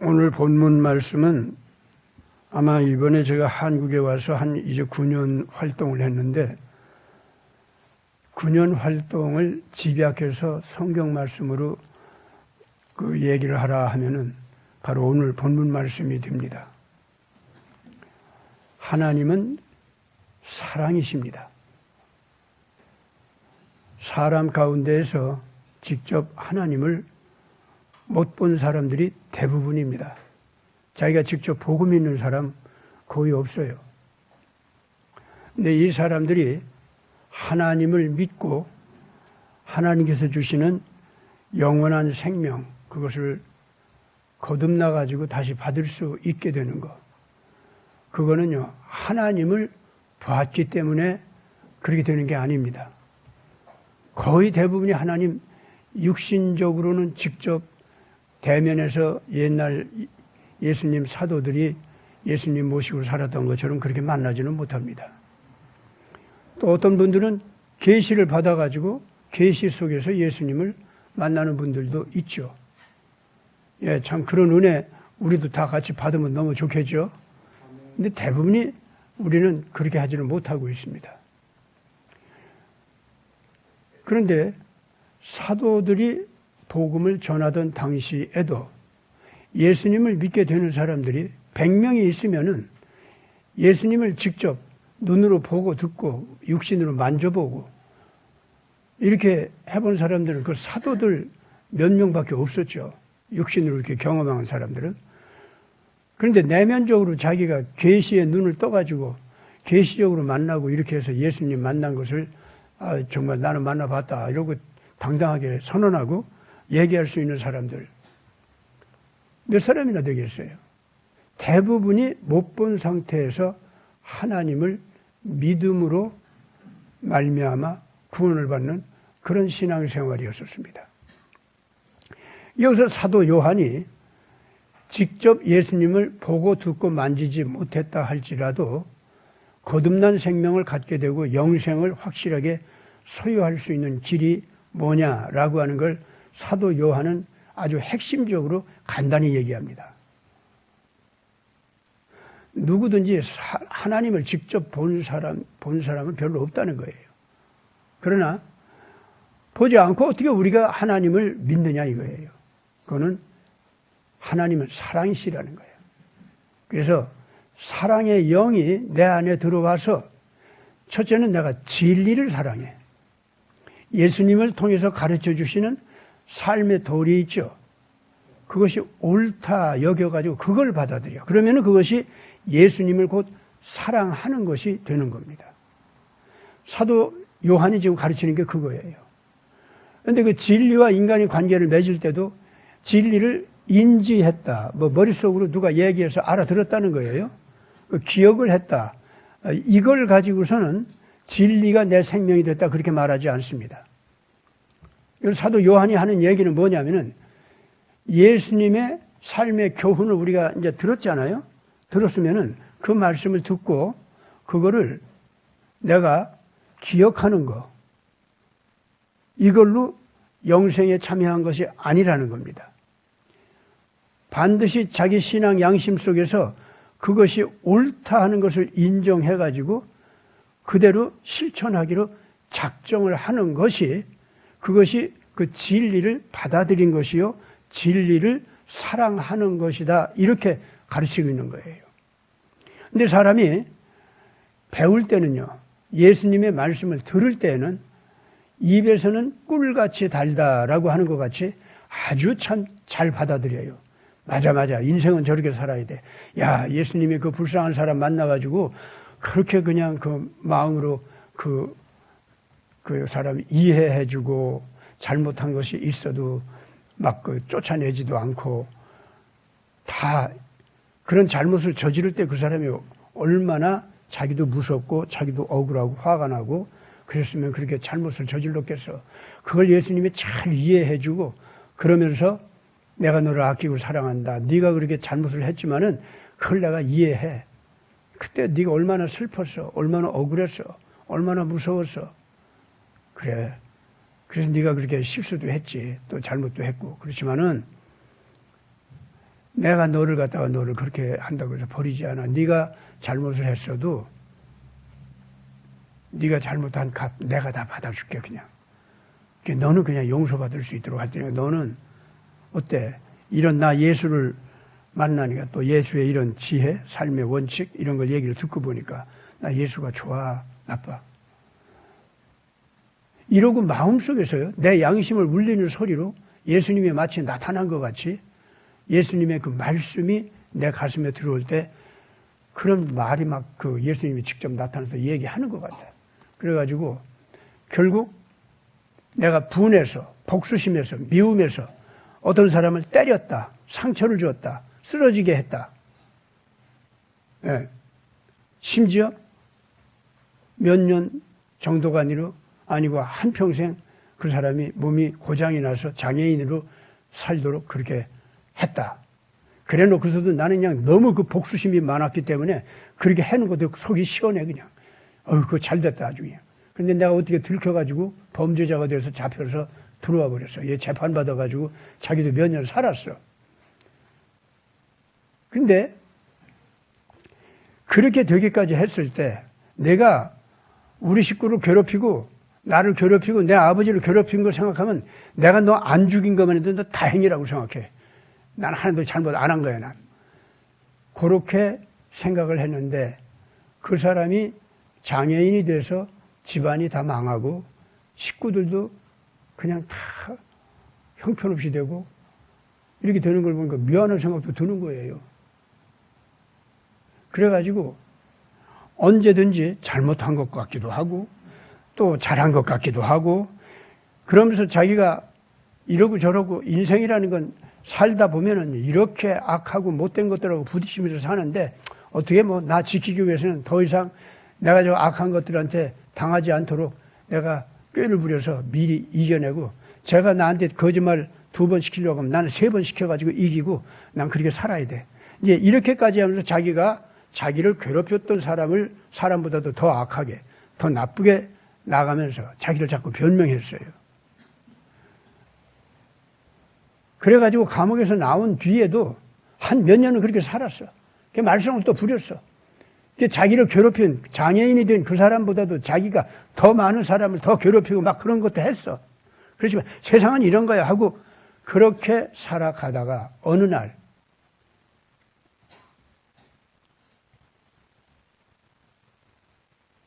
오늘 본문 말씀은 아마 이번에 제가 한국에 와서 이제 9년 활동을 했는데 9년 활동을 집약해서 성경 말씀으로 그 얘기를 하라 하면은 바로 오늘 본문 말씀이 됩니다. 하나님은 사랑이십니다. 사람 가운데에서 직접 하나님을 못 본 사람들이 대부분입니다. 자기가 직접 복음 있는 사람 거의 없어요. 근데 이 사람들이 하나님을 믿고 하나님께서 주시는 영원한 생명, 그것을 거듭나가지고 다시 받을 수 있게 되는 것. 그거는요, 하나님을 봤기 때문에 그렇게 되는 게 아닙니다. 거의 대부분이 하나님 육신적으로는 직접 대면에서 옛날 예수님 사도들이 예수님 모시고 살았던 것처럼 그렇게 만나지는 못합니다. 또 어떤 분들은 계시를 받아가지고 계시 속에서 예수님을 만나는 분들도 있죠. 예, 참 그런 은혜 우리도 다 같이 받으면 너무 좋겠죠. 근데 대부분이 우리는 그렇게 하지는 못하고 있습니다. 그런데 사도들이 복음을 전하던 당시에도 예수님을 믿게 되는 사람들이 100명이 있으면은 예수님을 직접 눈으로 보고 듣고 육신으로 만져보고 이렇게 해본 사람들은 그 사도들 몇 명밖에 없었죠. 육신으로 이렇게 경험한 사람들은. 그런데 내면적으로 자기가 계시의 눈을 떠가지고 계시적으로 만나고 이렇게 해서 예수님 만난 것을 정말 나는 만나봤다 이러고 당당하게 선언하고 얘기할 수 있는 사람들 몇 사람이나 되겠어요. 대부분이 못 본 상태에서 하나님을 믿음으로 말미암아 구원을 받는 그런 신앙생활이었었습니다. 여기서 사도 요한이 직접 예수님을 보고 듣고 만지지 못했다 할지라도 거듭난 생명을 갖게 되고 영생을 확실하게 소유할 수 있는 길이 뭐냐라고 하는 걸 사도 요한은 아주 핵심적으로 간단히 얘기합니다. 누구든지 하나님을 직접 본 사람은 별로 없다는 거예요. 그러나 보지 않고 어떻게 우리가 하나님을 믿느냐 이거예요. 그거는 하나님은 사랑이시라는 거예요. 그래서 사랑의 영이 내 안에 들어와서 첫째는 내가 진리를 사랑해. 예수님을 통해서 가르쳐 주시는 삶의 도리 있죠. 그것이 옳다 여겨가지고 그걸 받아들여. 그러면 그것이 예수님을 곧 사랑하는 것이 되는 겁니다. 사도 요한이 지금 가르치는 게 그거예요. 그런데 그 진리와 인간의 관계를 맺을 때도 진리를 인지했다. 머릿속으로 누가 얘기해서 알아들었다는 거예요. 기억을 했다. 이걸 가지고서는 진리가 내 생명이 됐다. 그렇게 말하지 않습니다. 사도 요한이 하는 얘기는 뭐냐면은 예수님의 삶의 교훈을 우리가 이제 들었잖아요. 들었으면은 그 말씀을 듣고 그거를 내가 기억하는 거. 이걸로 영생에 참여한 것이 아니라는 겁니다. 반드시 자기 신앙 양심 속에서 그것이 옳다 하는 것을 인정해가지고 그대로 실천하기로 작정을 하는 것이 그것이 그 진리를 받아들인 것이요. 진리를 사랑하는 것이다. 이렇게 가르치고 있는 거예요. 근데 사람이 배울 때는요. 예수님의 말씀을 들을 때는 입에서는 꿀같이 달다라고 하는 것 같이 아주 참 잘 받아들여요. 맞아. 인생은 저렇게 살아야 돼. 야, 예수님이 그 불쌍한 사람 만나가지고 그렇게 그냥 그 마음으로 그 사람 이해해주고 잘못한 것이 있어도 막 쫓아내지도 않고 다 그런 잘못을 저지를 때 그 사람이 얼마나 자기도 무섭고 자기도 억울하고 화가 나고 그랬으면 그렇게 잘못을 저질렀겠어. 그걸 예수님이 잘 이해해주고 그러면서 내가 너를 아끼고 사랑한다. 네가 그렇게 잘못을 했지만은 그걸 내가 이해해. 그때 네가 얼마나 슬펐어. 얼마나 억울했어. 얼마나 무서웠어. 그래. 그래서 네가 그렇게 실수도 했지. 또 잘못도 했고. 그렇지만은 내가 너를 갖다가 너를 그렇게 한다고 해서 버리지 않아. 네가 잘못을 했어도 네가 잘못한 값 내가 다 받아줄게 그냥. 너는 그냥 용서받을 수 있도록 할 테니까 너는 어때? 이런 나 예수를 만나니까 또 예수의 이런 지혜, 삶의 원칙 이런 걸 얘기를 듣고 보니까 나 예수가 좋아, 나빠. 이러고 마음속에서요. 내 양심을 울리는 소리로 예수님이 마치 나타난 것 같이 예수님의 그 말씀이 내 가슴에 들어올 때 그런 말이 막 그 예수님이 직접 나타나서 얘기하는 것 같아요. 그래가지고 결국 내가 분해서 복수심에서 미움에서 어떤 사람을 때렸다, 상처를 주었다, 쓰러지게 했다. 예. 심지어 몇 년 정도가 아니고 한평생 그 사람이 몸이 고장이 나서 장애인으로 살도록 그렇게 했다. 그래 놓고서도 나는 그냥 너무 그 복수심이 많았기 때문에 그렇게 해놓은 것도 속이 시원해 그냥. 그거 잘 됐다 아주 그냥. 근데 내가 어떻게 들켜가지고 범죄자가 돼서 잡혀서 들어와 버렸어. 얘 재판받아가지고 자기도 몇 년 살았어. 근데 그렇게 되기까지 했을 때 내가 우리 식구를 괴롭히고 나를 괴롭히고 내 아버지를 괴롭힌 걸 생각하면 내가 너 안 죽인 것만 해도 너 다행이라고 생각해. 난 하나도 잘못 안 한 거야, 난. 그렇게 생각을 했는데 그 사람이 장애인이 돼서 집안이 다 망하고 식구들도 그냥 다 형편없이 되고 이렇게 되는 걸 보니까 미안한 생각도 드는 거예요. 그래가지고 언제든지 잘못한 것 같기도 하고 또 잘한 것 같기도 하고 그러면서 자기가 이러고 저러고 인생이라는 건 살다 보면은 이렇게 악하고 못된 것들하고 부딪히면서 사는데 어떻게 뭐 나 지키기 위해서는 더 이상 내가 저 악한 것들한테 당하지 않도록 내가 꾀를 부려서 미리 이겨내고 제가 나한테 거짓말 2번 시키려고 하면 나는 3번 시켜가지고 이기고 난 그렇게 살아야 돼. 이제 이렇게까지 하면서 자기가 자기를 괴롭혔던 사람보다도 더 악하게, 더 나쁘게 나가면서 자기를 자꾸 변명했어요. 그래가지고 감옥에서 나온 뒤에도 한 몇 년은 그렇게 살았어. 그 말썽을 또 부렸어. 자기를 괴롭힌 장애인이 된 그 사람보다도 자기가 더 많은 사람을 더 괴롭히고 막 그런 것도 했어. 그렇지만 세상은 이런 거야 하고 그렇게 살아가다가 어느 날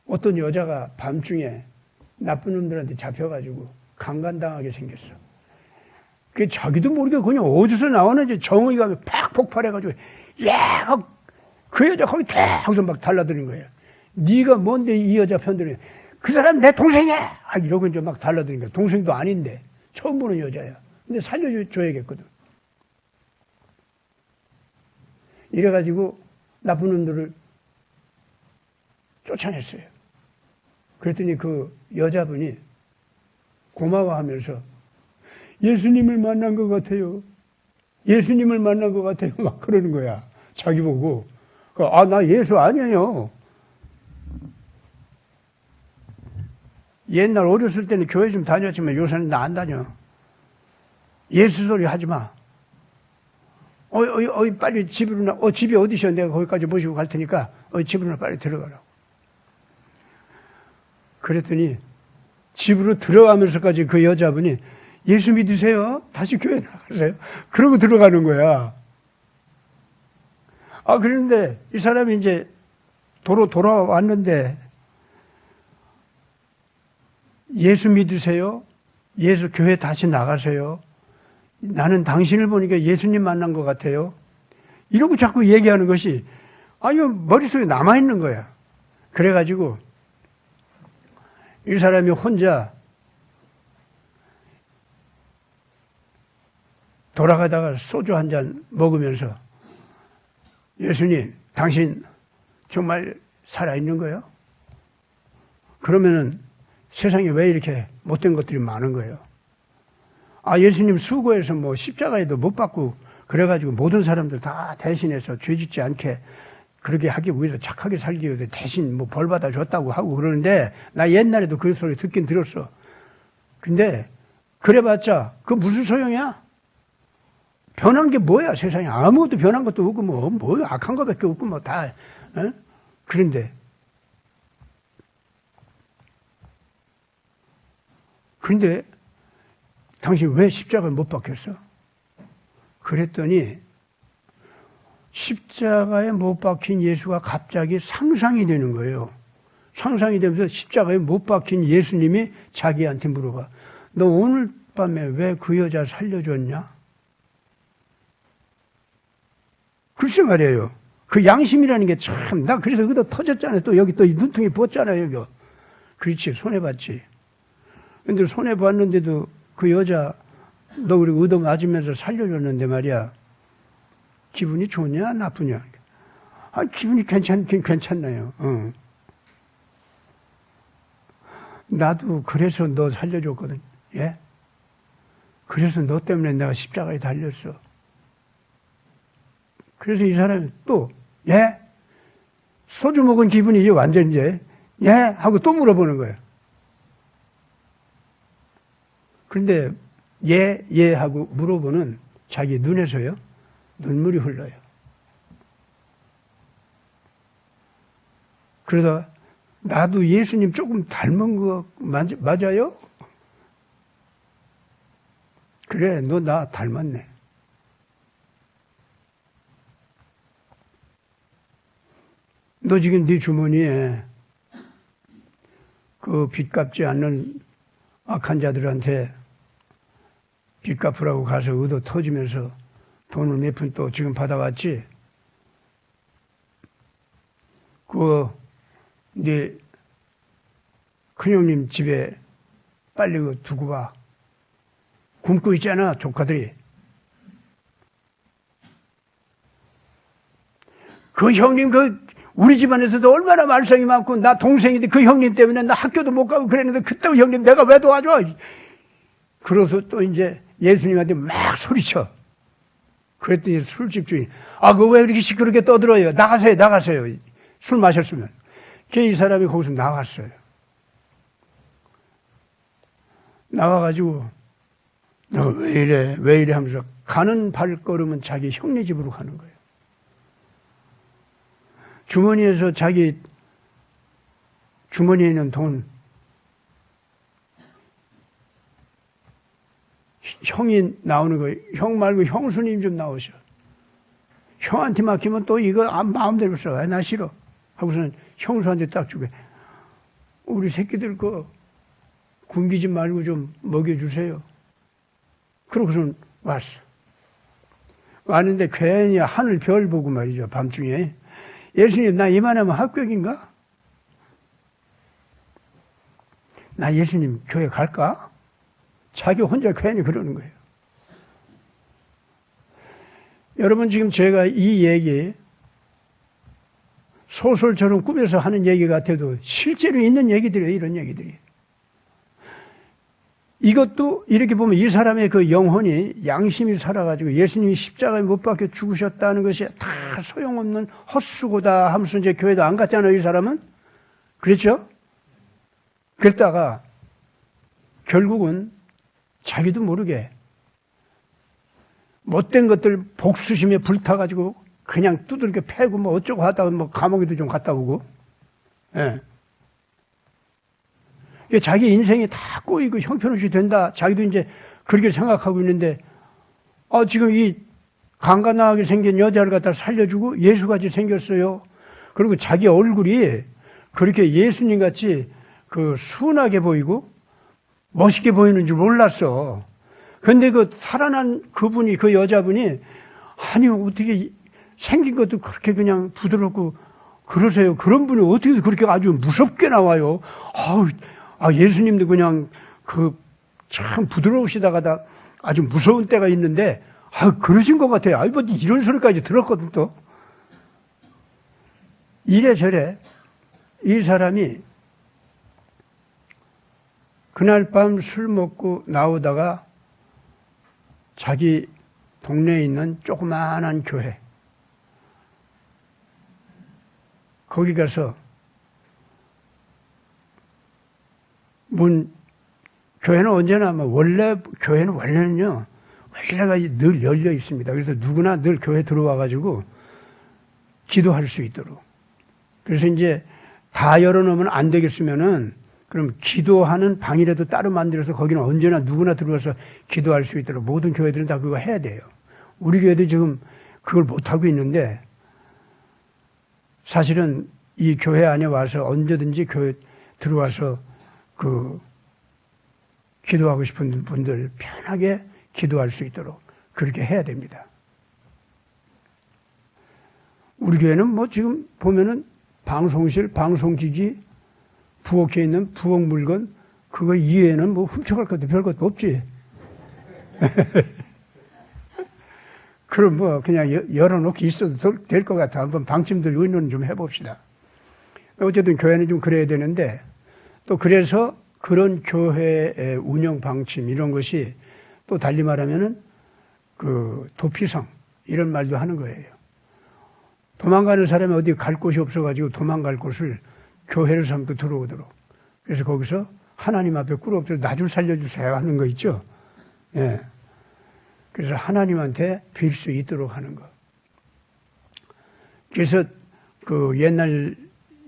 어떤 여자가 밤중에 나쁜 놈들한테 잡혀가지고 강간당하게 생겼어. 그 자기도 모르게 그냥 어디서 나오는지 정의가 팍 폭발해가지고 야! 그 여자 거기 탁서 막 달라드는 거예요. 네가 뭔데 이 여자 편들이 그 사람 내 동생이야! 이러고 이제 막 달라드는 거야. 동생도 아닌데 처음 보는 여자야. 근데 살려줘야겠거든. 이래가지고 나쁜 놈들을 쫓아냈어요. 그랬더니 그 여자분이 고마워하면서 예수님을 만난 것 같아요. 예수님을 만난 것 같아요. 막 그러는 거야. 자기 보고. 나 예수 아니에요. 옛날 어렸을 때는 교회 좀 다녔지만 요새는 나 안 다녀. 예수 소리 하지 마. 빨리 집으로 나. 집이 어디셔? 내가 거기까지 모시고 갈 테니까 집으로 빨리 들어가라고. 그랬더니 집으로 들어가면서까지 그 여자분이 예수 믿으세요? 다시 교회 나가세요? 그러고 들어가는 거야. 그런데 이 사람이 이제 돌아왔는데 예수 믿으세요? 예수 교회 다시 나가세요? 나는 당신을 보니까 예수님 만난 것 같아요. 이러고 자꾸 얘기하는 것이 머릿속에 남아있는 거야. 그래가지고 이 사람이 혼자 돌아가다가 소주 한 잔 먹으면서 예수님, 당신 정말 살아있는 거예요? 그러면은 세상에 왜 이렇게 못된 것들이 많은 거예요? 예수님 수고해서 뭐 십자가에도 못 박고 그래가지고 모든 사람들 다 대신해서 죄 짓지 않게 그렇게 하기 위해서 착하게 살기 위해서 대신 뭐 벌 받아줬다고 하고 그러는데 나 옛날에도 그 소리 듣긴 들었어. 근데 그래봤자 그 무슨 소용이야? 변한 게 뭐야, 세상에. 아무것도 변한 것도 없고, 뭐 악한 것밖에 없고, 뭐 다, 어? 그런데, 당신 왜 십자가를 못 박혔어? 그랬더니, 십자가에 못 박힌 예수가 갑자기 상상이 되는 거예요. 상상이 되면서 십자가에 못 박힌 예수님이 자기한테 물어봐. 너 오늘 밤에 왜 그 여자 살려줬냐? 글쎄 말이에요. 그 양심이라는 게 참, 나 그래서 여기다 터졌잖아요. 또 여기 또 눈통이 부었잖아요, 여기. 그렇지, 손해봤지. 근데 손해봤는데도 그 여자, 너 우리 얻어 맞으면서 살려줬는데 말이야. 기분이 좋냐, 나쁘냐? 아, 기분이 괜찮긴 괜찮나요? 나도 그래서 너 살려줬거든. 예? 그래서 너 때문에 내가 십자가에 달렸어. 그래서 이 사람이 또, 예? 소주 먹은 기분이지, 완전 이제. 예? 하고 또 물어보는 거예요. 그런데, 예 하고 물어보는 자기 눈에서요, 눈물이 흘러요. 그러다, 나도 예수님 조금 닮은 거 맞아요? 그래, 너 나 닮았네. 너 지금 네 주머니에 그 빚 갚지 않는 악한 자들한테 빚 갚으라고 가서 얻어 터지면서 돈을 몇 푼 또 지금 받아왔지? 네 큰형님 집에 빨리 두고 와. 굶고 있잖아, 조카들이. 그 형님, 우리 집안에서도 얼마나 말썽이 많고, 나 동생인데 그 형님 때문에 나 학교도 못 가고 그랬는데, 그때 형님 내가 왜 도와줘? 그래서 또 이제 예수님한테 막 소리쳐. 그랬더니 술집 주인, 그거 왜 이렇게 시끄럽게 떠들어요? 나가세요. 술 마셨으면. 이 사람이 거기서 나왔어요. 나와가지고, 너 왜 이래 하면서 가는 발걸음은 자기 형네 집으로 가는 거예요. 주머니에서 자기 주머니에 있는 돈, 형이 나오는 거예요. 형 말고 형수님 좀 나오셔. 형한테 맡기면 또 이거 마음대로 써. 나 싫어. 하고서는 형수한테 딱 주게. 우리 새끼들 굶기지 말고 좀 먹여주세요. 그러고선 왔어. 왔는데 괜히 하늘 별 보고 말이죠. 밤중에. 예수님, 나 이만하면 합격인가? 나 예수님 교회 갈까? 자기 혼자 괜히 그러는 거예요. 여러분, 지금 제가 이 얘기 소설처럼 꾸며서 하는 얘기 같아도 실제로 있는 얘기들이에요. 이런 얘기들이. 이것도 이렇게 보면 이 사람의 그 영혼이 양심이 살아가지고 예수님이 십자가에 못 박혀 죽으셨다는 것이 다 소용없는 헛수고다 하면서 이제 교회도 안 갔잖아요, 이 사람은. 그렇죠? 그랬다가 결국은 자기도 모르게 못된 것들 복수심에 불타가지고 그냥 두들겨 패고 뭐 어쩌고 하다가 뭐 감옥에도 좀 갔다 오고. 예. 자기 인생이 다 꼬이고 형편없이 된다. 자기도 이제 그렇게 생각하고 있는데, 지금 이 강간하게 생긴 여자를 갖다 살려주고 예수같이 생겼어요. 그리고 자기 얼굴이 그렇게 예수님 같이 순하게 보이고 멋있게 보이는 줄 몰랐어. 근데 살아난 그분이, 그 여자분이, 아니, 어떻게 생긴 것도 그렇게 그냥 부드럽고 그러세요. 그런 분이 어떻게 그렇게 아주 무섭게 나와요. 예수님도 그냥 참 부드러우시다가 아주 무서운 때가 있는데, 그러신 것 같아요. 뭐 이런 소리까지 들었거든, 또. 이래저래 이 사람이 그날 밤 술 먹고 나오다가 자기 동네에 있는 조그마한 교회, 거기 가서 교회는 언제나, 교회는 원래는요, 원래가 늘 열려 있습니다. 그래서 누구나 늘 교회 들어와 가지고 기도할 수 있도록. 그래서 이제 다 열어놓으면 안 되겠으면은 그럼 기도하는 방이라도 따로 만들어서 거기는 언제나 누구나 들어와서 기도할 수 있도록 모든 교회들은 다 그거 해야 돼요. 우리 교회도 지금 그걸 못하고 있는데 사실은 이 교회 안에 와서 언제든지 교회 들어와서 기도하고 싶은 분들 편하게 기도할 수 있도록 그렇게 해야 됩니다. 우리 교회는 뭐 지금 보면은 방송실, 방송기기, 부엌에 있는 부엌 물건 그거 이외에는 뭐 훔쳐갈 것도 별것도 없지. 그럼 뭐 그냥 열어놓고 있어도 될 것 같아. 한번 방침들 의논 좀 해봅시다. 어쨌든 교회는 좀 그래야 되는데 또 그래서 그런 교회의 운영 방침 이런 것이 또 달리 말하면은 도피성 이런 말도 하는 거예요. 도망가는 사람이 어디 갈 곳이 없어가지고 도망갈 곳을 교회를 삼고 들어오도록. 그래서 거기서 하나님 앞에 꿇어엎드려 나 좀 살려주세요 하는 거 있죠. 예. 그래서 하나님한테 빌 수 있도록 하는 거. 그래서 옛날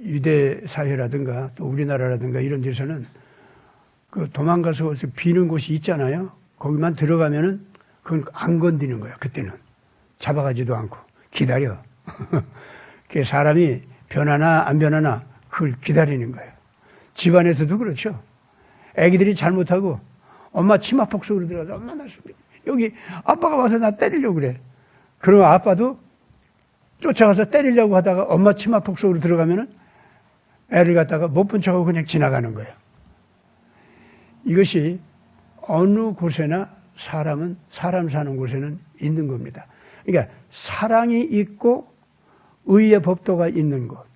유대 사회라든가 또 우리나라라든가 이런 데서는 도망가서 비는 곳이 있잖아요. 거기만 들어가면은 그건 안 건드리는 거야. 그때는 잡아가지도 않고 기다려. 그 사람이 변하나 안 변하나 그걸 기다리는 거예요. 집안에서도 그렇죠. 애기들이 잘못하고 엄마 치마폭 속으로 들어가서 엄마 나 여기 아빠가 와서 나 때리려고 그래. 그러면 아빠도 쫓아가서 때리려고 하다가 엄마 치마폭 속으로 들어가면은 애를 갖다가 못 본 척하고 그냥 지나가는 거예요. 이것이 어느 곳에나 사람 사는 곳에는 있는 겁니다. 그러니까 사랑이 있고 의의 법도가 있는 곳,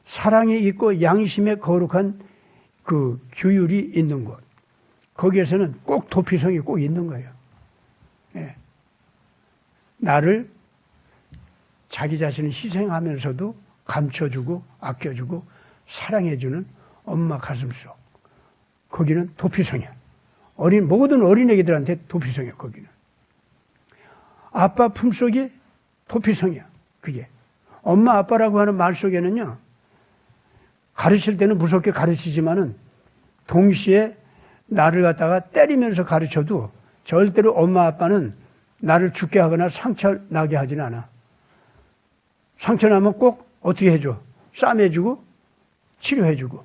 사랑이 있고 양심의 거룩한 규율이 있는 곳, 거기에서는 꼭 도피성이 꼭 있는 거예요. 예. 나를 자기 자신을 희생하면서도 감춰주고 아껴주고 사랑해주는 엄마 가슴속, 거기는 도피성이야. 모든 어린애기들한테 도피성이야. 거기는 아빠 품속이 도피성이야. 그게 엄마 아빠라고 하는 말 속에는요, 가르칠 때는 무섭게 가르치지만은 동시에 나를 갖다가 때리면서 가르쳐도 절대로 엄마 아빠는 나를 죽게 하거나 상처 나게 하진 않아. 상처 나면 꼭 어떻게 해줘? 싸매주고 치료해주고.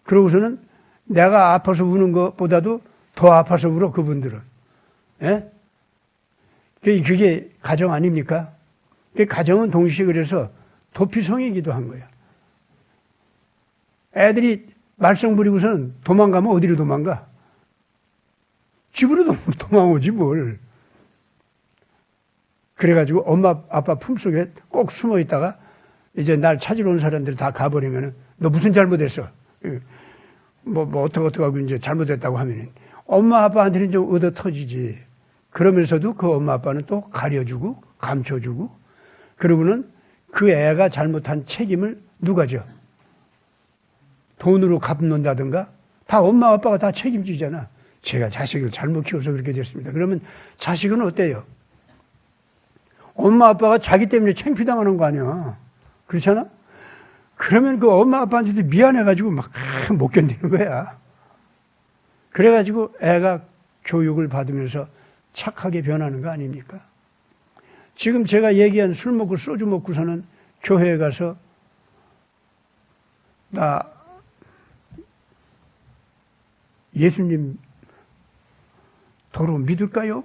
그러고서는 내가 아파서 우는 것보다도 더 아파서 울어, 그분들은. 예? 그게 가정 아닙니까? 가정은 동시에 그래서 도피성이기도 한 거야. 애들이 말썽 부리고서는 도망가면 어디로 도망가? 집으로 도망오지 뭘. 그래가지고 엄마 아빠 품속에 꼭 숨어 있다가 이제 날 찾으러 온 사람들 다 가버리면은 너 무슨 잘못했어? 어떻게 하고 이제 잘못했다고 하면은 엄마 아빠한테는 좀 얻어 터지지. 그러면서도 그 엄마 아빠는 또 가려주고 감춰주고, 그러고는 그 애가 잘못한 책임을 누가 져? 돈으로 갚는다든가 다 엄마 아빠가 다 책임지잖아. 제가 자식을 잘못 키워서 그렇게 됐습니다. 그러면 자식은 어때요? 엄마 아빠가 자기 때문에 창피당하는 거 아니야. 그렇잖아? 그러면 그 엄마 아빠한테도 미안해가지고 막 못 견디는 거야. 그래가지고 애가 교육을 받으면서 착하게 변하는 거 아닙니까? 지금 제가 얘기한 술 먹고 소주 먹고서는 교회에 가서 나 예수님 도로 믿을까요?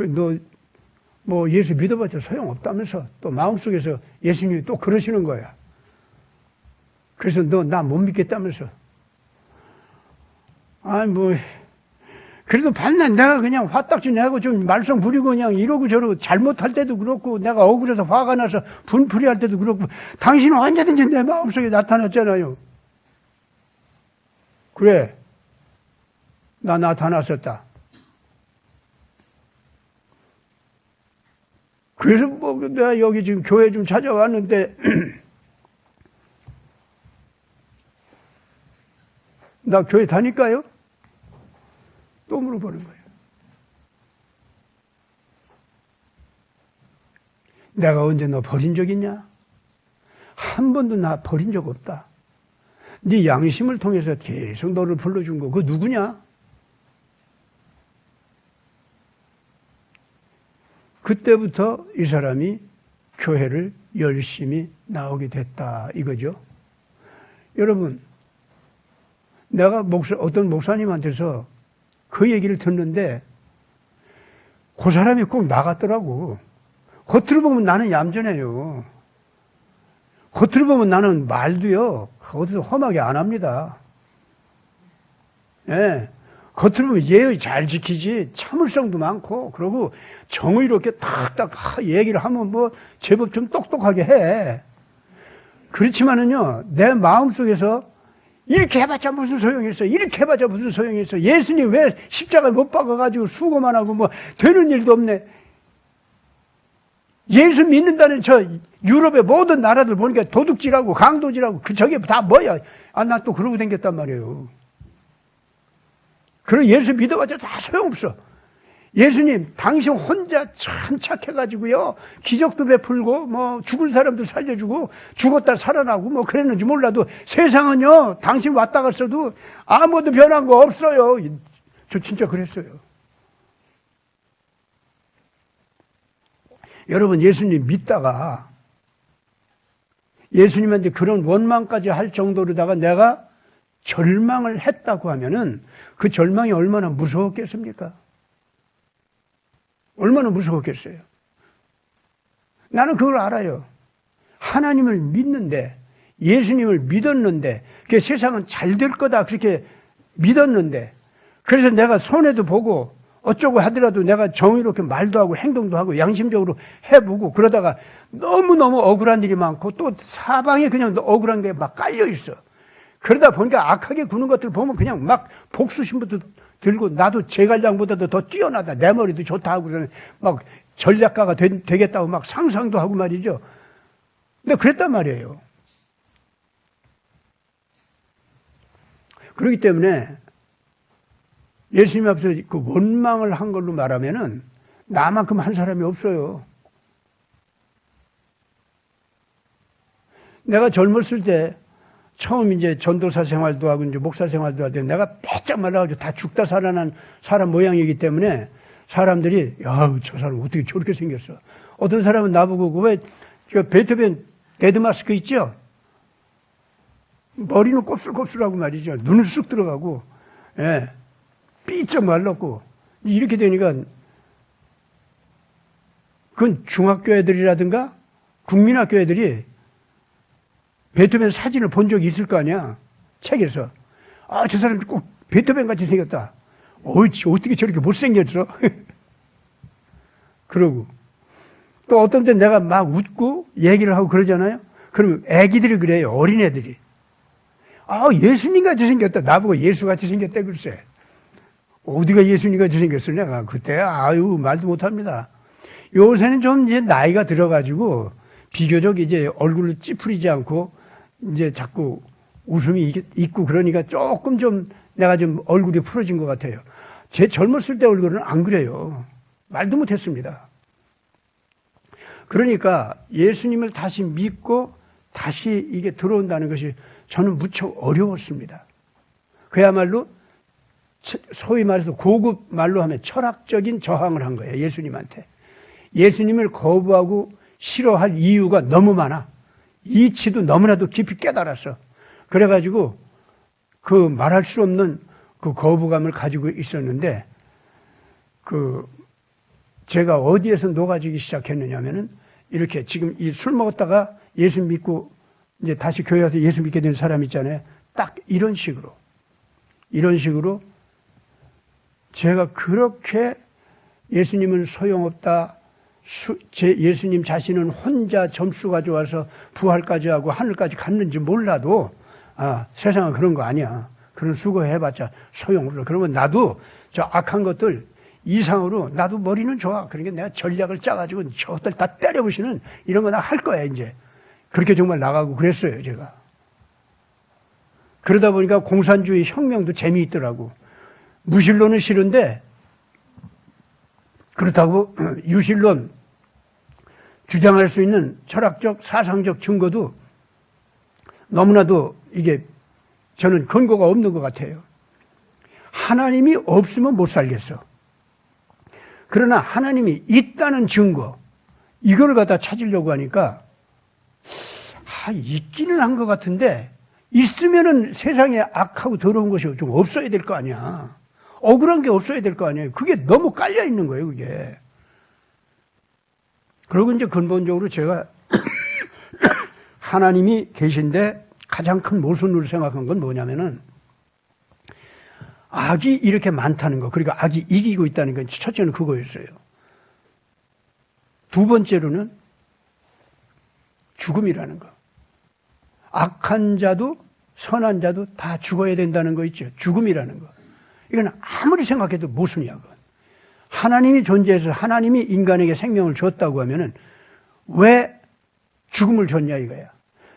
너 뭐 예수 믿어봤자 소용없다면서 또 마음속에서 예수님이 또 그러시는 거야. 그래서 너 나 못 믿겠다면서. 아니 뭐 그래도 반날 내가 그냥 화딱지 내고 좀 말썽 부리고 그냥 이러고 저러고 잘못할 때도 그렇고 내가 억울해서 화가 나서 분풀이할 때도 그렇고 당신은 언제든지 내 마음속에 나타났잖아요. 그래, 나 나타났었다. 그래서 뭐 내가 여기 지금 교회 좀 찾아왔는데 나 교회 다닐까요? 또 물어보는 거예요. 내가 언제 너 버린 적 있냐? 한 번도 나 버린 적 없다. 네 양심을 통해서 계속 너를 불러준 거, 그거 누구냐? 그때부터 이 사람이 교회를 열심히 나오게 됐다 이거죠. 여러분, 내가 어떤 목사님한테서 그 얘기를 듣는데 그 사람이 꼭 나갔더라고. 겉으로 보면 나는 얌전해요. 겉으로 보면 나는 말도요, 어디서 험하게 안 합니다. 예. 겉으로 보면 예의 잘 지키지, 참을성도 많고, 그러고 정의롭게 탁탁 얘기를 하면 뭐 제법 좀 똑똑하게 해. 그렇지만은요, 내 마음속에서 이렇게 해봤자 무슨 소용이 있어? 이렇게 해봤자 무슨 소용이 있어? 예수님 왜 십자가에 못 박아가지고 수고만 하고 뭐 되는 일도 없네. 예수 믿는다는 저 유럽의 모든 나라들 보니까 도둑질하고 강도질하고 저게 다 뭐야? 아, 나 또 그러고 댕겼단 말이에요. 그리고 예수 믿어봤자 다 소용없어. 예수님, 당신 혼자 참 착해가지고요, 기적도 베풀고, 뭐, 죽을 사람도 살려주고, 죽었다 살아나고, 뭐, 그랬는지 몰라도 세상은요, 당신 왔다 갔어도 아무것도 변한 거 없어요. 저 진짜 그랬어요. 여러분, 예수님 믿다가, 예수님한테 그런 원망까지 할 정도로다가 내가 절망을 했다고 하면은 그 절망이 얼마나 무서웠겠습니까? 얼마나 무서웠겠어요. 나는 그걸 알아요. 하나님을 믿는데, 예수님을 믿었는데, 그 세상은 잘 될 거다 그렇게 믿었는데, 그래서 내가 손해도 보고 어쩌고 하더라도 내가 정의롭게 말도 하고 행동도 하고 양심적으로 해보고 그러다가 너무너무 억울한 일이 많고 또 사방에 그냥 억울한 게 막 깔려 있어. 그러다 보니까 악하게 구는 것들 보면 그냥 막 복수심부터 들고 나도 제갈량보다도 더 뛰어나다. 내 머리도 좋다 하고 그러는 막 전략가가 되겠다고 막 상상도 하고 말이죠. 근데 그랬단 말이에요. 그렇기 때문에 예수님 앞에서 그 원망을 한 걸로 말하면은 나만큼 한 사람이 없어요. 내가 젊었을 때 처음 이제 전도사 생활도 하고 이제 목사 생활도 할 때 내가 빼짝 말라가지고 다 죽다 살아난 사람 모양이기 때문에 사람들이 야, 저 사람 어떻게 저렇게 생겼어. 어떤 사람은 나보고 왜 저 베토벤 데드마스크 있죠? 머리는 곱슬곱슬하고 말이죠. 눈을 쑥 들어가고 예, 삐쩍 말랐고 이렇게 되니까 그건 중학교 애들이라든가 국민학교 애들이 베토벤 사진을 본 적이 있을 거 아니야. 책에서. 아, 저 사람 꼭 베토벤 같이 생겼다. 어떻게 저렇게 못생겼어? 그러고. 또 어떤 때 내가 막 웃고 얘기를 하고 그러잖아요. 그러면 애기들이 그래요. 어린애들이. 아, 예수님 같이 생겼다. 나보고 예수 같이 생겼다. 글쎄. 어디가 예수님 같이 생겼어? 내가 그때 아유, 말도 못합니다. 요새는 좀 이제 나이가 들어가지고 비교적 이제 얼굴을 찌푸리지 않고 이제 자꾸 웃음이 있고 그러니까 조금 좀 내가 좀 얼굴이 풀어진 것 같아요. 제 젊었을 때 얼굴은 안 그래요. 말도 못했습니다. 그러니까 예수님을 다시 믿고 다시 이게 들어온다는 것이 저는 무척 어려웠습니다. 그야말로 소위 말해서 고급 말로 하면 철학적인 저항을 한 거예요. 예수님한테. 예수님을 거부하고 싫어할 이유가 너무 많아. 이치도 너무나도 깊이 깨달았어. 그래가지고 그 말할 수 없는 그 거부감을 가지고 있었는데 제가 어디에서 녹아지기 시작했느냐면은 이렇게 지금 이 술 먹었다가 예수 믿고 이제 다시 교회 와서 예수 믿게 된 사람 있잖아요. 딱 이런 식으로 제가 그렇게 예수님은 소용없다. 예수님 자신은 혼자 점수 가져와서 부활까지 하고 하늘까지 갔는지 몰라도 세상은 그런 거 아니야. 그런 수고해봤자 소용없어. 그러면 나도 저 악한 것들 이상으로 나도 머리는 좋아. 그러니까 내가 전략을 짜가지고 저것들 다 때려부시는 이런 거 나 할 거야 이제. 그렇게 정말 나가고 그랬어요 제가. 그러다 보니까 공산주의 혁명도 재미있더라고. 무신론은 싫은데 그렇다고 유신론 주장할 수 있는 철학적, 사상적 증거도 너무나도 이게 저는 근거가 없는 것 같아요. 하나님이 없으면 못 살겠어. 그러나 하나님이 있다는 증거, 이걸 갖다 찾으려고 하니까 있기는 한 것 같은데 있으면은 세상에 악하고 더러운 것이 좀 없어야 될 거 아니야. 억울한 게 없어야 될 거 아니에요. 그게 너무 깔려 있는 거예요, 그게. 그리고 이제 근본적으로 제가 하나님이 계신데 가장 큰 모순으로 생각한 건 뭐냐면은 악이 이렇게 많다는 거, 그러니까 악이 이기고 있다는 건 첫째는 그거였어요. 두 번째로는 죽음이라는 거. 악한 자도 선한 자도 다 죽어야 된다는 거 있죠. 죽음이라는 거. 이건 아무리 생각해도 모순이야. 하나님이 존재해서 하나님이 인간에게 생명을 줬다고 하면은 왜 죽음을 줬냐 이거야.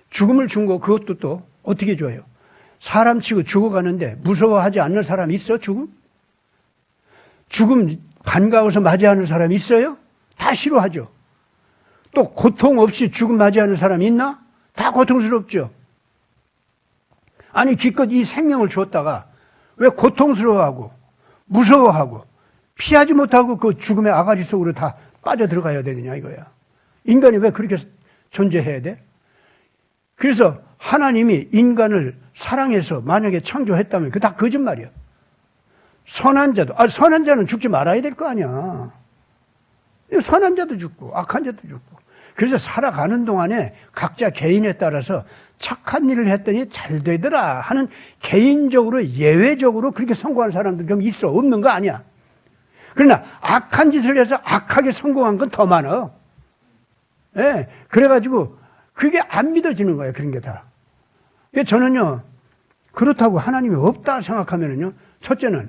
죽음을 준 거 그것도 또 어떻게 줘요? 사람 치고 죽어가는데 무서워하지 않는 사람 있어? 죽음 반가워서 맞이하는 사람 있어요? 다 싫어하죠. 또 고통 없이 죽음 맞이하는 사람 있나? 다 고통스럽죠. 아니 기껏 이 생명을 줬다가 왜 고통스러워하고 무서워하고 피하지 못하고 그 죽음의 아가리 속으로 다 빠져들어가야 되느냐 이거야. 인간이 왜 그렇게 존재해야 돼? 그래서 하나님이 인간을 사랑해서 만약에 창조했다면 그거 다 거짓말이야. 선한 자는 죽지 말아야 될 거 아니야. 선한 자도 죽고 악한 자도 죽고. 그래서 살아가는 동안에 각자 개인에 따라서 착한 일을 했더니 잘 되더라 하는 개인적으로 예외적으로 그렇게 성공한 사람들 좀 있어. 없는 거 아니야. 그러나 악한 짓을 해서 악하게 성공한 건 더 많아. 예. 그래가지고 그게 안 믿어지는 거예요. 그런 게 다. 저는요, 그렇다고 하나님이 없다 생각하면은요, 첫째는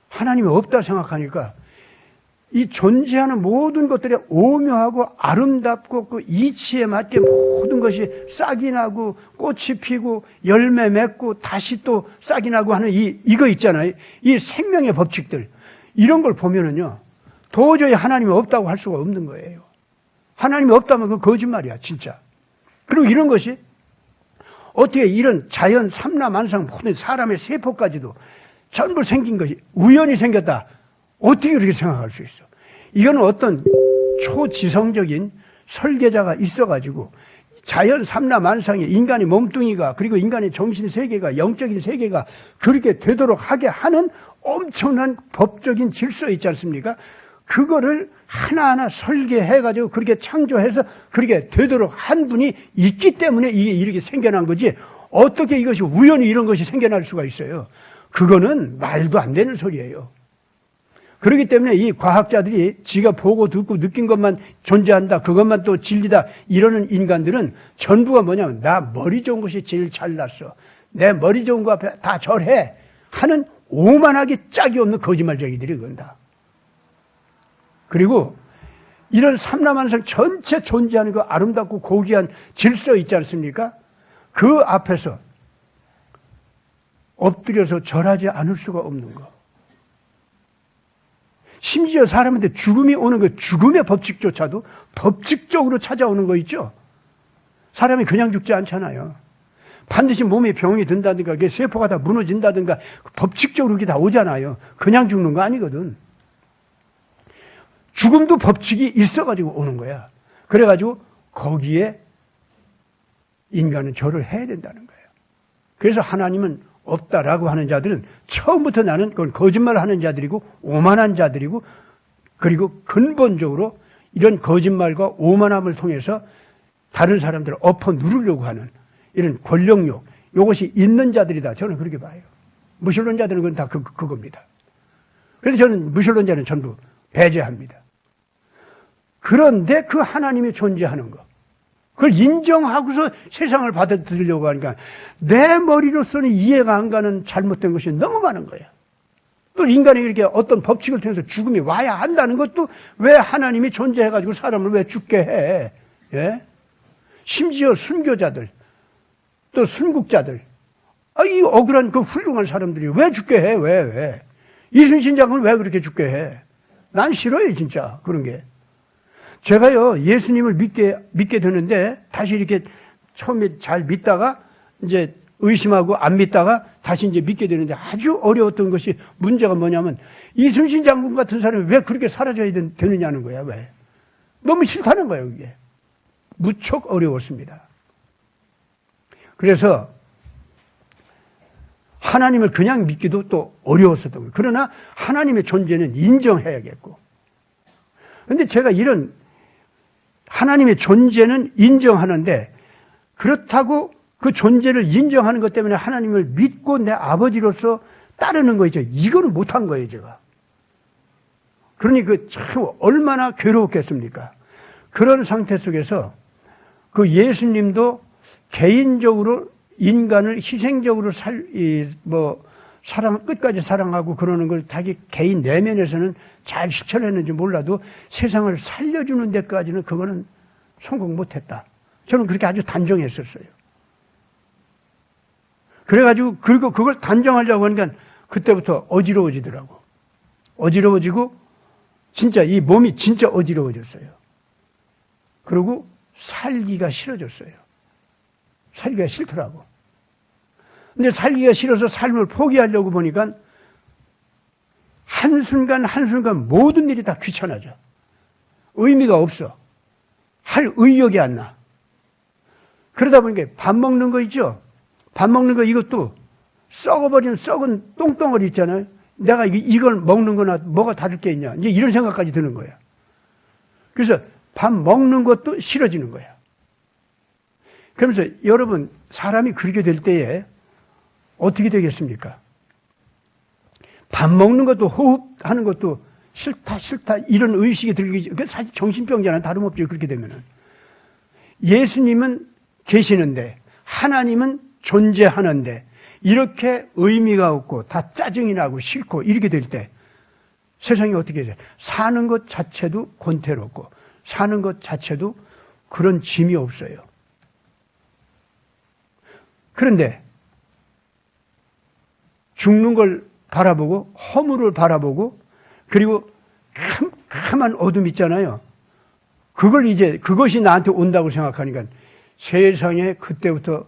하나님이 없다 생각하니까 이 존재하는 모든 것들이 오묘하고 아름답고 그 이치에 맞게 모든 것이 싹이 나고 꽃이 피고 열매 맺고 다시 또 싹이 나고 하는 이거 있잖아요. 이 생명의 법칙들. 이런 걸 보면은요, 도저히 하나님이 없다고 할 수가 없는 거예요. 하나님이 없다면 그건 거짓말이야, 진짜. 그리고 이런 것이 어떻게 이런 자연 삼라만상 모든 사람의 세포까지도 전부 생긴 것이 우연히 생겼다. 어떻게 그렇게 생각할 수 있어? 이거는 어떤 초지성적인 설계자가 있어가지고 자연 삼라만상에 인간의 몸뚱이가 그리고 인간의 정신 세계가 영적인 세계가 그렇게 되도록 하게 하는 엄청난 법적인 질서 있지 않습니까? 그거를 하나하나 설계해가지고 그렇게 창조해서 그렇게 되도록 한 분이 있기 때문에 이게 이렇게 생겨난 거지 어떻게 이것이 우연히 이런 것이 생겨날 수가 있어요? 그거는 말도 안 되는 소리예요. 그렇기 때문에 이 과학자들이 지가 보고 듣고 느낀 것만 존재한다, 그것만 또 진리다 이러는 인간들은 전부가 뭐냐면 나 머리 좋은 것이 제일 잘났어. 내 머리 좋은 거 앞에 다 절해 하는 오만하게 짝이 없는 거짓말쟁이들이 그건 다. 그리고 이런 삼라만상 전체 존재하는 그 아름답고 고귀한 질서 있지 않습니까? 그 앞에서 엎드려서 절하지 않을 수가 없는 거. 심지어 사람한테 죽음이 오는 그 죽음의 법칙조차도 법칙적으로 찾아오는 거 있죠? 사람이 그냥 죽지 않잖아요. 반드시 몸에 병이 든다든가 세포가 다 무너진다든가 법칙적으로 그게 다 오잖아요. 그냥 죽는 거 아니거든. 죽음도 법칙이 있어가지고 오는 거야. 그래가지고 거기에 인간은 절을 해야 된다는 거예요. 그래서 하나님은 없다라고 하는 자들은 처음부터 나는 그건 거짓말을 하는 자들이고 오만한 자들이고 그리고 근본적으로 이런 거짓말과 오만함을 통해서 다른 사람들을 엎어 누르려고 하는 이런 권력욕 이것이 있는 자들이다. 저는 그렇게 봐요. 무신론자들은 그건 다 그겁니다. 그래서 저는 무신론자는 전부 배제합니다. 그런데 그 하나님이 존재하는 거 그걸 인정하고서 세상을 받아들이려고 하니까 내 머리로서는 이해가 안 가는 잘못된 것이 너무 많은 거예요. 또 인간이 이렇게 어떤 법칙을 통해서 죽음이 와야 한다는 것도 왜 하나님이 존재해가지고 사람을 왜 죽게 해? 예? 심지어 순교자들, 또 순국자들, 이 억울한 그 훌륭한 사람들이 왜 죽게 해? 왜? 이순신장은 왜 그렇게 죽게 해? 난 싫어요, 진짜. 그런 게. 제가요, 예수님을 믿게 되는데, 다시 이렇게 처음에 잘 믿다가, 이제 의심하고 안 믿다가 다시 이제 믿게 되는데 아주 어려웠던 것이 문제가 뭐냐면, 이순신 장군 같은 사람이 왜 그렇게 사라져야 되느냐는 거야, 왜? 너무 싫다는 거예요, 그게. 무척 어려웠습니다. 그래서 하나님을 그냥 믿기도 또 어려웠었던 거예요. 그러나 하나님의 존재는 인정해야겠고. 그런데 제가 이런 하나님의 존재는 인정하는데 그렇다고 그 존재를 인정하는 것 때문에 하나님을 믿고 내 아버지로서 따르는 거 있죠. 이거는 못한 거예요, 제가. 그러니 참 얼마나 괴로웠겠습니까? 그런 상태 속에서 그 예수님도 개인적으로 인간을 희생적으로 끝까지 사랑하고 그러는 걸 자기 개인 내면에서는 잘 실천했는지 몰라도 세상을 살려주는 데까지는 그거는 성공 못했다. 저는 그렇게 아주 단정했었어요. 그래가지고 그걸 단정하려고 하니까 그때부터 어지러워지더라고. 어지러워지고 진짜 이 몸이 진짜 어지러워졌어요. 그리고 살기가 싫어졌어요. 살기가 싫더라고. 근데 살기가 싫어서 삶을 포기하려고 보니까 한순간 한순간 모든 일이 다 귀찮아져. 의미가 없어. 할 의욕이 안 나. 그러다 보니까 밥 먹는 거 있죠? 밥 먹는 거 이것도 썩어버린 썩은 똥덩어리 있잖아요. 내가 이걸 먹는 거나 뭐가 다를 게 있냐. 이제 이런 생각까지 드는 거야. 그래서 밥 먹는 것도 싫어지는 거야. 그러면서 여러분, 사람이 그렇게 될 때에 어떻게 되겠습니까? 밥 먹는 것도 호흡하는 것도 싫다 이런 의식이 들기, 그게 사실 정신병자는 다름없죠. 그렇게 되면은. 예수님은 계시는데 하나님은 존재하는데 이렇게 의미가 없고 다 짜증이 나고 싫고 이렇게 될 때 세상이 어떻게 돼요? 사는 것 자체도 권태롭고 사는 것 자체도 그런 짐이 없어요. 그런데 죽는 걸 바라보고 허물을 바라보고 그리고 캄캄한 어둠 있잖아요. 그것이 나한테 온다고 생각하니까 세상에 그때부터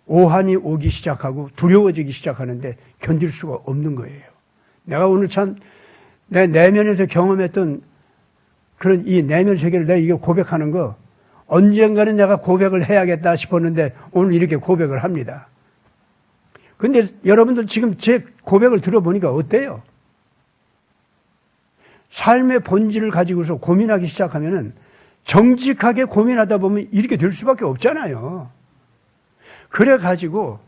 오한이 오기 시작하고 두려워지기 시작하는데 견딜 수가 없는 거예요. 내가 오늘 참 내 내면에서 경험했던 그런 이 내면 세계를 내가 이게 고백하는 거 언젠가는 내가 고백을 해야겠다 싶었는데 오늘 이렇게 고백을 합니다. 근데 여러분들 지금 제 고백을 들어보니까 어때요? 삶의 본질을 가지고서 고민하기 시작하면은 정직하게 고민하다 보면 이렇게 될 수밖에 없잖아요. 그래가지고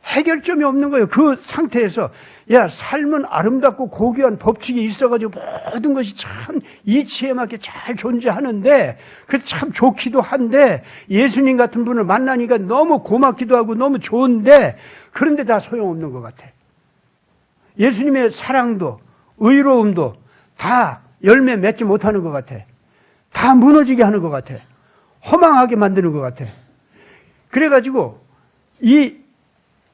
해결점이 없는 거예요. 그 상태에서 야, 삶은 아름답고 고귀한 법칙이 있어가지고 모든 것이 참 이치에 맞게 잘 존재하는데 그래서 참 좋기도 한데 예수님 같은 분을 만나니까 너무 고맙기도 하고 너무 좋은데 그런데 다 소용없는 것 같아. 예수님의 사랑도 의로움도 다 열매 맺지 못하는 것 같아. 다 무너지게 하는 것 같아. 허망하게 만드는 것 같아. 그래가지고 이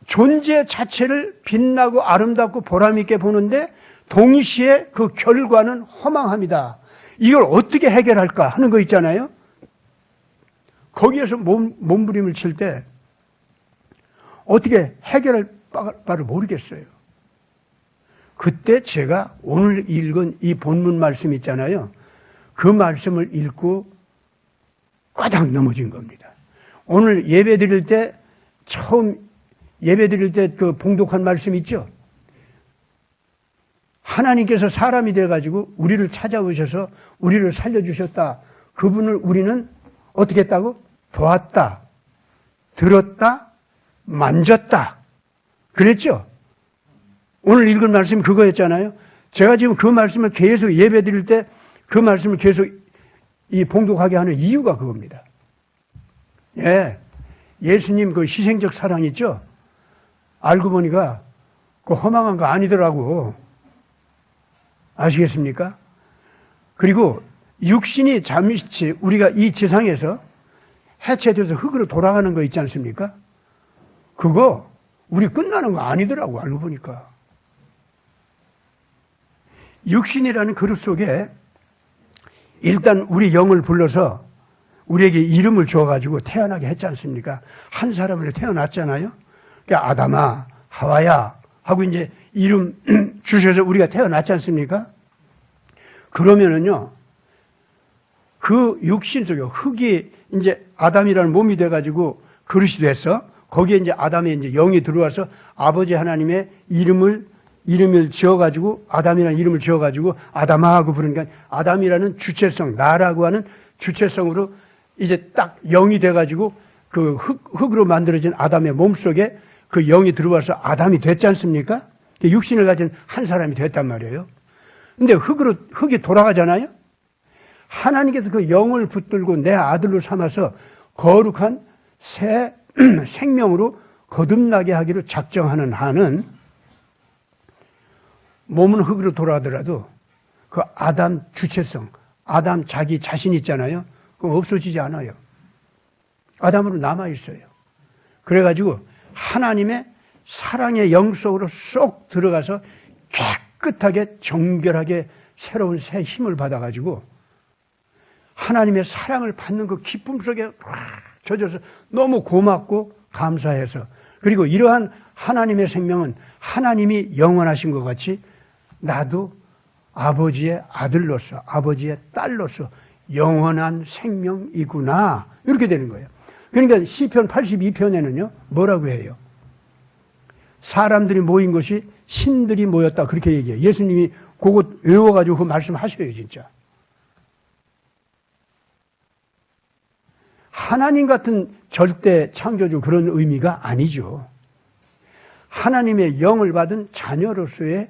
존재 자체를 빛나고 아름답고 보람있게 보는데 동시에 그 결과는 허망합니다. 이걸 어떻게 해결할까 하는 거 있잖아요. 거기에서 몸부림을 칠 때 어떻게 해결할 바를 모르겠어요. 그때 제가 오늘 읽은 이 본문 말씀 있잖아요. 그 말씀을 읽고 꽈당 넘어진 겁니다. 오늘 예배 드릴 때 처음 예배 드릴 때 그 봉독한 말씀 있죠? 하나님께서 사람이 돼가지고 우리를 찾아오셔서 우리를 살려주셨다. 그분을 우리는 어떻게 했다고? 보았다, 들었다, 만졌다. 그랬죠? 오늘 읽은 말씀이 그거였잖아요. 제가 지금 그 말씀을 계속 예배 드릴 때 그 말씀을 계속 이 봉독하게 하는 이유가 그겁니다. 예. 예수님 그 희생적 사랑 있죠? 알고 보니까 그 허망한 거 아니더라고. 아시겠습니까? 그리고 육신이 잠시 우리가 이 지상에서 해체돼서 흙으로 돌아가는 거 있지 않습니까? 그거 우리 끝나는 거 아니더라고, 알고 보니까. 육신이라는 그릇 속에 일단 우리 영을 불러서 우리에게 이름을 주어가지고 태어나게 했지 않습니까? 한 사람으로 태어났잖아요. 그러니까 아담아, 하와야 하고 이제 이름 주셔서 우리가 태어났지 않습니까? 그러면은요, 그 육신 속에 흙이 이제 아담이라는 몸이 돼가지고 그릇이 됐어. 거기에 이제 아담의 이제 영이 들어와서 아버지 하나님의 이름을 지어가지고 아담이라는 이름을 지어가지고 아담아 하고 부르니까 아담이라는 주체성, 나라고 하는 주체성으로 이제 딱 영이 돼가지고 그 흙으로 만들어진 아담의 몸 속에 그 영이 들어와서 아담이 됐지 않습니까? 육신을 가진 한 사람이 됐단 말이에요. 근데 흙이 돌아가잖아요? 하나님께서 그 영을 붙들고 내 아들로 삼아서 거룩한 새 생명으로 거듭나게 하기로 작정하는 한은 몸은 흙으로 돌아가더라도 그 아담 주체성, 아담 자기 자신 있잖아요. 그거 없어지지 않아요. 아담으로 남아있어요. 그래가지고 하나님의 사랑의 영 속으로 쏙 들어가서 깨끗하게 정결하게 새로운 새 힘을 받아가지고 하나님의 사랑을 받는 그 기쁨 속에 젖어서 너무 고맙고 감사해서 그리고 이러한 하나님의 생명은 하나님이 영원하신 것 같이 나도 아버지의 아들로서 아버지의 딸로서 영원한 생명이구나 이렇게 되는 거예요. 그러니까 시편 82편에는요 뭐라고 해요? 사람들이 모인 것이 신들이 모였다 그렇게 얘기해요. 예수님이 그거 외워가지고 그 말씀하셔요 진짜. 하나님 같은 절대 창조주 그런 의미가 아니죠. 하나님의 영을 받은 자녀로서의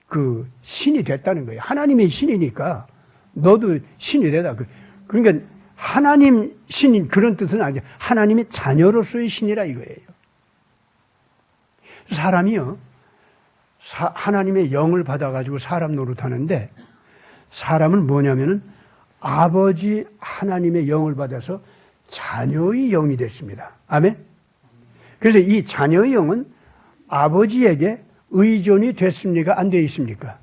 그 신이 됐다는 거예요. 하나님의 신이니까 너도 신이 되다. 그러니까 하나님 신인 그런 뜻은 아니죠. 하나님의 자녀로서의 신이라 이거예요. 사람이요. 하나님의 영을 받아가지고 사람 노릇하는데 사람은 뭐냐면은 아버지 하나님의 영을 받아서 자녀의 영이 됐습니다. 아멘? 그래서 이 자녀의 영은 아버지에게 의존이 됐습니까? 안 돼 있습니까?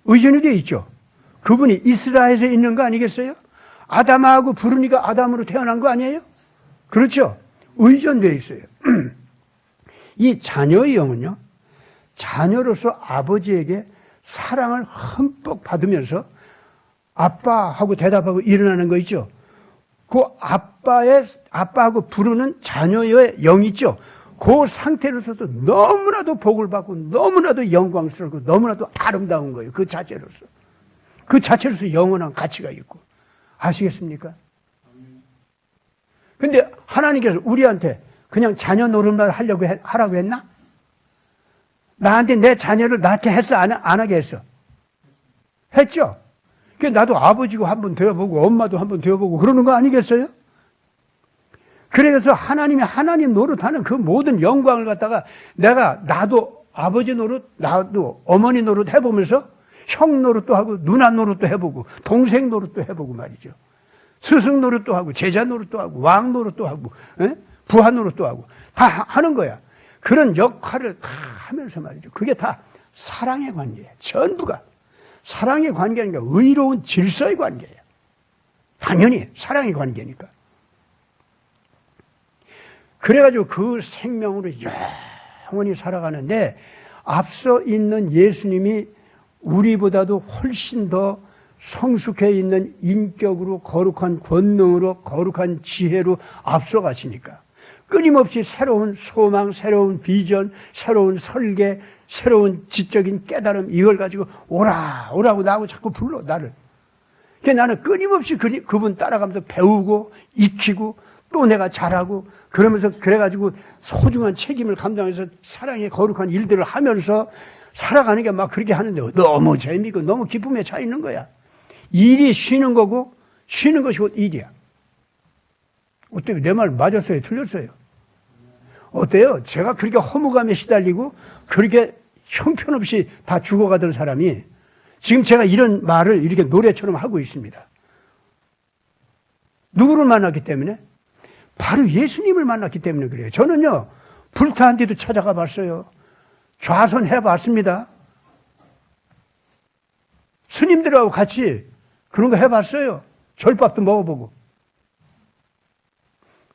의존이 돼 있죠. 그분이 이스라엘에 있는 거 아니겠어요? 아담하고 부르니까 아담으로 태어난 거 아니에요? 그렇죠? 의존되어 있어요. 이 자녀의 영은요, 자녀로서 아버지에게 사랑을 흠뻑 받으면서 아빠하고 대답하고 일어나는 거 있죠? 그 아빠하고 부르는 자녀의 영이 있죠? 그 상태로서도 너무나도 복을 받고 너무나도 영광스럽고 너무나도 아름다운 거예요. 그 자체로서. 그 자체로서 영원한 가치가 있고. 아시겠습니까? 근데 하나님께서 우리한테 그냥 자녀 노릇만 하라고 했나? 나한테 내 자녀를 낳게 했어? 안 하게 했어? 했죠? 그러니까 나도 아버지고 한번 되어보고 엄마도 한번 되어보고 그러는 거 아니겠어요? 그래서 하나님 노릇하는 그 모든 영광을 갖다가 나도 아버지 노릇, 나도 어머니 노릇 해보면서 형 노릇도 하고 누나 노릇도 해보고 동생 노릇도 해보고 말이죠. 스승 노릇도 하고 제자 노릇도 하고 왕 노릇도 하고 부하 노릇도 하고 다 하는 거야. 그런 역할을 다 하면서 말이죠. 그게 다 사랑의 관계예요. 전부가. 사랑의 관계니까 의로운 질서의 관계예요. 당연히 사랑의 관계니까. 그래가지고 그 생명으로 영원히 살아가는데 앞서 있는 예수님이 우리보다도 훨씬 더 성숙해 있는 인격으로 거룩한 권능으로 거룩한 지혜로 앞서 가시니까 끊임없이 새로운 소망, 새로운 비전, 새로운 설계, 새로운 지적인 깨달음 이걸 가지고 오라고 나하고 자꾸 불러 나를. 그러니까 나는 끊임없이 그분 따라가면서 배우고 익히고 또 내가 잘하고 그러면서 그래가지고 소중한 책임을 감당해서 사랑의 거룩한 일들을 하면서 살아가는 게 막 그렇게 하는데 너무 재미있고 너무 기쁨에 차 있는 거야. 일이 쉬는 거고 쉬는 것이 곧 일이야. 어때요? 내 말 맞았어요? 틀렸어요? 어때요? 제가 그렇게 허무감에 시달리고 그렇게 형편없이 다 죽어가던 사람이 지금 제가 이런 말을 이렇게 노래처럼 하고 있습니다. 누구를 만났기 때문에? 바로 예수님을 만났기 때문에 그래요. 저는요, 불타한 데도 찾아가 봤어요. 좌선해 봤습니다. 스님들하고 같이 그런 거 해봤어요. 절밥도 먹어보고.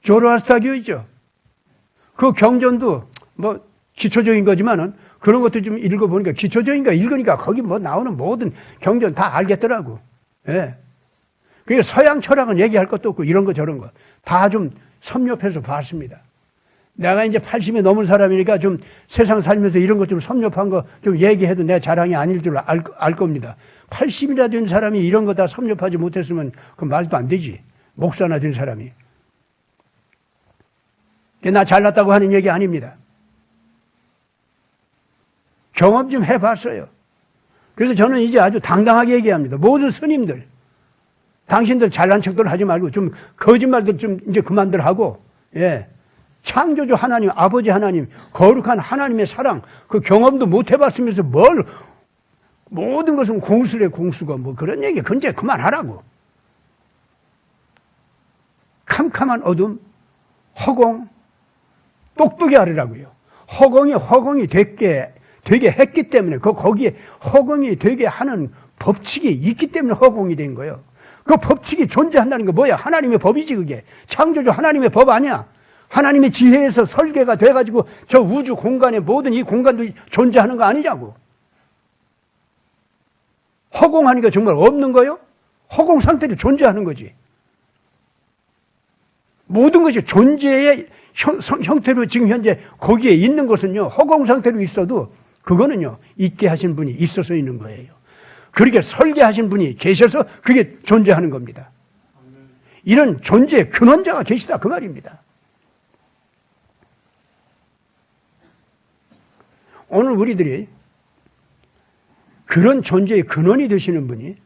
조로아스타교 있죠. 그 경전도 뭐 기초적인 거지만은 그런 것도 좀 읽어보니까 기초적인 거 읽으니까 거기 뭐 나오는 모든 경전 다 알겠더라고. 예. 그러니까 서양 철학은 얘기할 것도 없고 이런 거 저런 거 다 좀 섭렵해서 봤습니다. 내가 이제 80이 넘은 사람이니까 좀 세상 살면서 이런 것 좀 섭렵한 거 좀 얘기해도 내 자랑이 아닐 줄 알 겁니다. 80이나 된 사람이 이런 거 다 섭렵하지 못했으면 그 말도 안 되지. 목사나 된 사람이. 나 잘났다고 하는 얘기 아닙니다. 경험 좀 해봤어요. 그래서 저는 이제 아주 당당하게 얘기합니다. 모든 스님들, 당신들 잘난 척들 하지 말고 좀 거짓말들 좀 이제 그만들 하고, 예. 창조주 하나님, 아버지 하나님, 거룩한 하나님의 사랑, 그 경험도 못 해봤으면서 모든 것은 공수래, 공수고, 뭐 그런 얘기, 근데 그만하라고. 캄캄한 어둠, 허공, 똑똑히 하라고요. 허공이 되게 했기 때문에, 거기에 허공이 되게 하는 법칙이 있기 때문에 허공이 된 거예요. 그 법칙이 존재한다는 게 뭐야? 하나님의 법이지, 그게. 창조주 하나님의 법 아니야? 하나님의 지혜에서 설계가 돼가지고 저 우주 공간에 모든 이 공간도 존재하는 거 아니냐고. 허공하니까 정말 없는 거요? 허공 상태로 존재하는 거지. 모든 것이 존재의 형태로 지금 현재 거기에 있는 것은요, 허공 상태로 있어도 그거는요, 있게 하신 분이 있어서 있는 거예요. 그렇게 설계하신 분이 계셔서 그게 존재하는 겁니다. 이런 존재의 근원자가 계시다, 그 말입니다. 오늘 우리들이 그런 존재의 근원이 되시는 분이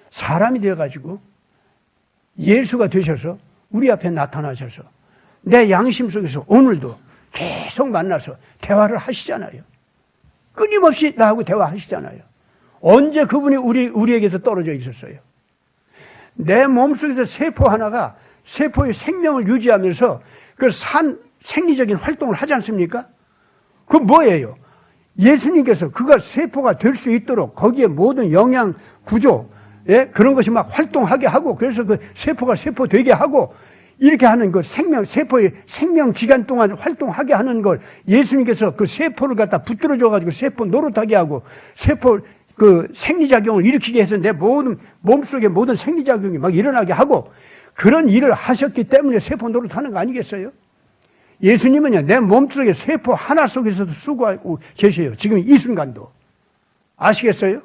사람이 되어가지고 예수가 되셔서 우리 앞에 나타나셔서 내 양심 속에서 오늘도 계속 만나서 대화를 하시잖아요. 끊임없이 나하고 대화하시잖아요. 언제 그분이 우리에게서 떨어져 있었어요? 내 몸속에서 세포 하나가 세포의 생명을 유지하면서 그 생리적인 활동을 하지 않습니까? 그 뭐예요? 예수님께서 그가 세포가 될 수 있도록 거기에 모든 영양 구조, 예? 그런 것이 막 활동하게 하고, 그래서 그 세포가 세포 되게 하고, 이렇게 하는 그 세포의 생명 기간 동안 활동하게 하는 걸 예수님께서 그 세포를 갖다 붙들어줘가지고 세포 노릇하게 하고, 세포 그 생리작용을 일으키게 해서 내 모든 몸속에 모든 생리작용이 막 일어나게 하고, 그런 일을 하셨기 때문에 세포 노릇하는 거 아니겠어요? 예수님은요, 내 몸속에 세포 하나 속에서도 수고하고 계세요. 지금 이 순간도. 아시겠어요?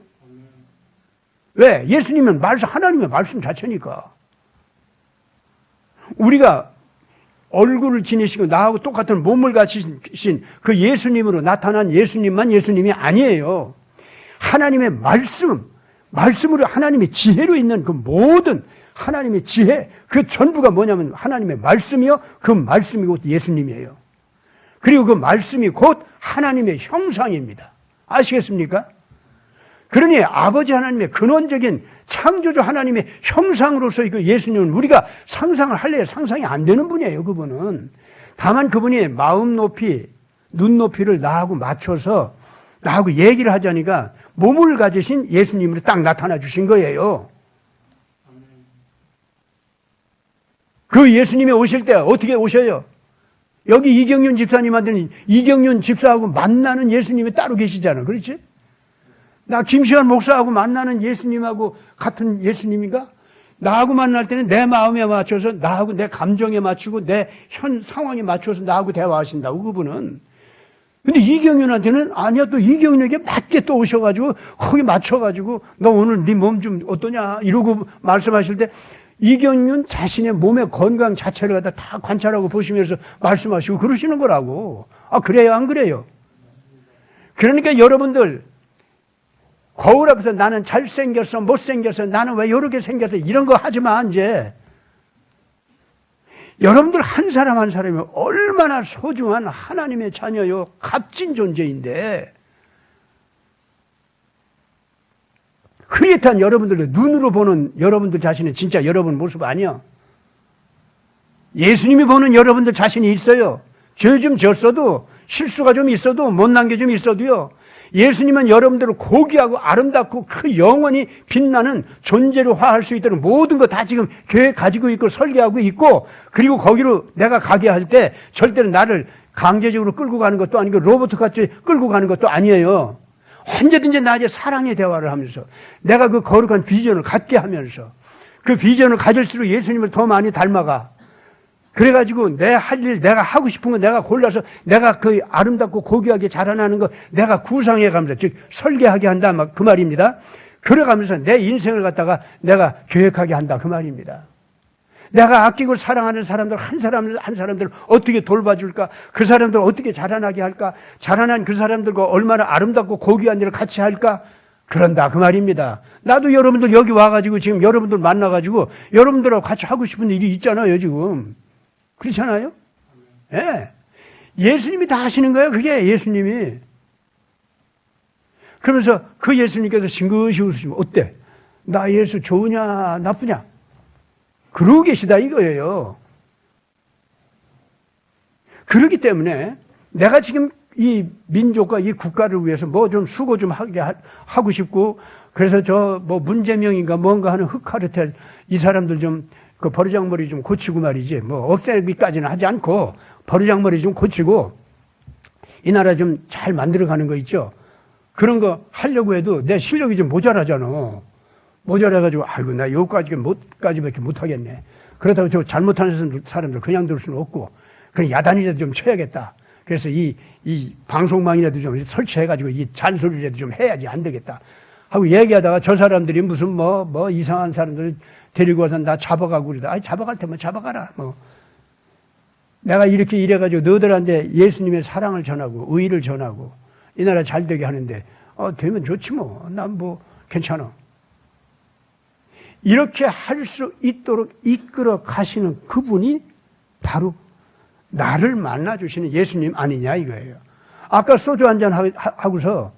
왜? 예수님은 하나님의 말씀 자체니까. 우리가 얼굴을 지니시고 나하고 똑같은 몸을 가지신 그 예수님으로 나타난 예수님만 예수님이 아니에요. 하나님의 말씀으로 하나님의 지혜로 있는 그 모든 하나님의 지혜, 그 전부가 뭐냐면 하나님의 말씀이요. 그 말씀이 곧 예수님이에요. 그리고 그 말씀이 곧 하나님의 형상입니다. 아시겠습니까? 그러니 아버지 하나님의 근원적인 창조주 하나님의 형상으로서의 그 예수님은 우리가 상상을 할래야 상상이 안 되는 분이에요, 그분은. 다만 그분이 마음 높이, 눈 높이를 나하고 맞춰서 나하고 얘기를 하자니까 몸을 가지신 예수님으로 딱 나타나 주신 거예요. 그 예수님이 오실 때 어떻게 오셔요? 여기 이경윤 집사님한테는 이경윤 집사하고 만나는 예수님이 따로 계시잖아. 그렇지? 나 김시환 목사하고 만나는 예수님하고 같은 예수님인가? 나하고 만날 때는 내 마음에 맞춰서 나하고 내 감정에 맞추고 내 현 상황에 맞춰서 나하고 대화하신다고 그분은. 근데 이경윤한테는 아니야, 또 이경윤에게 맞게 또 오셔가지고 거기 맞춰가지고 너 오늘 네 몸 좀 어떠냐 이러고 말씀하실 때 이경윤 자신의 몸의 건강 자체를 갖다 다 관찰하고 보시면서 말씀하시고 그러시는 거라고. 아, 그래요? 안 그래요? 그러니까 여러분들 거울 앞에서 나는 잘생겼어, 못생겼어, 나는 왜 이렇게 생겼어 이런 거 하지 마, 이제. 여러분들 한 사람 한 사람이 얼마나 소중한 하나님의 자녀요, 값진 존재인데 흐릿한 여러분들도 눈으로 보는 여러분들 자신은 진짜 여러분 모습 아니야. 예수님이 보는 여러분들 자신이 있어요. 죄 좀 졌어도 실수가 좀 있어도 못난 게 좀 있어도요. 예수님은 여러분들을 고귀하고 아름답고 그 영원히 빛나는 존재로 화할 수 있도록 모든 거 다 지금 교회 가지고 있고 설계하고 있고, 그리고 거기로 내가 가게 할 때 절대로 나를 강제적으로 끌고 가는 것도 아니고 로봇같이 끌고 가는 것도 아니에요. 언제든지 나에게 사랑의 대화를 하면서 내가 그 거룩한 비전을 갖게 하면서 그 비전을 가질수록 예수님을 더 많이 닮아가. 그래가지고 내 할 일, 내가 하고 싶은 거 내가 골라서 내가 그 아름답고 고귀하게 자라나는 거 내가 구상해가면서, 즉 설계하게 한다, 막 그 말입니다. 그래가면서 내 인생을 갖다가 내가 계획하게 한다, 그 말입니다. 내가 아끼고 사랑하는 사람들 한 사람들 어떻게 돌봐줄까? 그 사람들 어떻게 자라나게 할까? 자라난 그 사람들과 얼마나 아름답고 고귀한 일을 같이 할까? 그런다, 그 말입니다. 나도 여러분들 여기 와가지고 지금 여러분들 만나가지고 여러분들하고 같이 하고 싶은 일이 있잖아요, 지금. 그렇잖아요? 예. 네. 예수님이 다 하시는 거예요, 그게 예수님이. 그러면서 그 예수님께서 싱긋이 웃으시면, 어때? 나 예수 좋으냐, 나쁘냐? 그러고 계시다 이거예요. 그렇기 때문에 내가 지금 이 민족과 이 국가를 위해서 뭐 좀 수고 좀 하고 싶고, 그래서 저 뭐 문재명인가 뭔가 하는 흑카르텔 이 사람들 좀 그 버르장머리 좀 고치고 말이지, 뭐 없애기까지는 하지 않고 버르장머리 좀 고치고 이 나라 좀 잘 만들어가는 거 있죠. 그런 거 하려고 해도 내 실력이 좀 모자라잖아. 모자라가지고 아이고 나 여기까지밖에 못하겠네. 그렇다고 저 잘못하는 사람들 그냥 둘 수는 없고, 그냥 야단이라도 좀 쳐야겠다. 그래서 이 방송망이라도 좀 설치해가지고 이 잔소리라도 좀 해야지, 안 되겠다 하고 얘기하다가 저 사람들이 무슨 뭐 이상한 사람들 데리고 와서 나 잡아가고 그러다. 아이, 잡아갈 테면 잡아가라. 뭐. 내가 이렇게 이래가지고 너들한테 예수님의 사랑을 전하고 의의를 전하고 이 나라 잘 되게 하는데, 되면 좋지 뭐. 난 뭐 괜찮아. 이렇게 할 수 있도록 이끌어 가시는 그분이 바로 나를 만나주시는 예수님 아니냐 이거예요. 아까 소주 한잔 하고서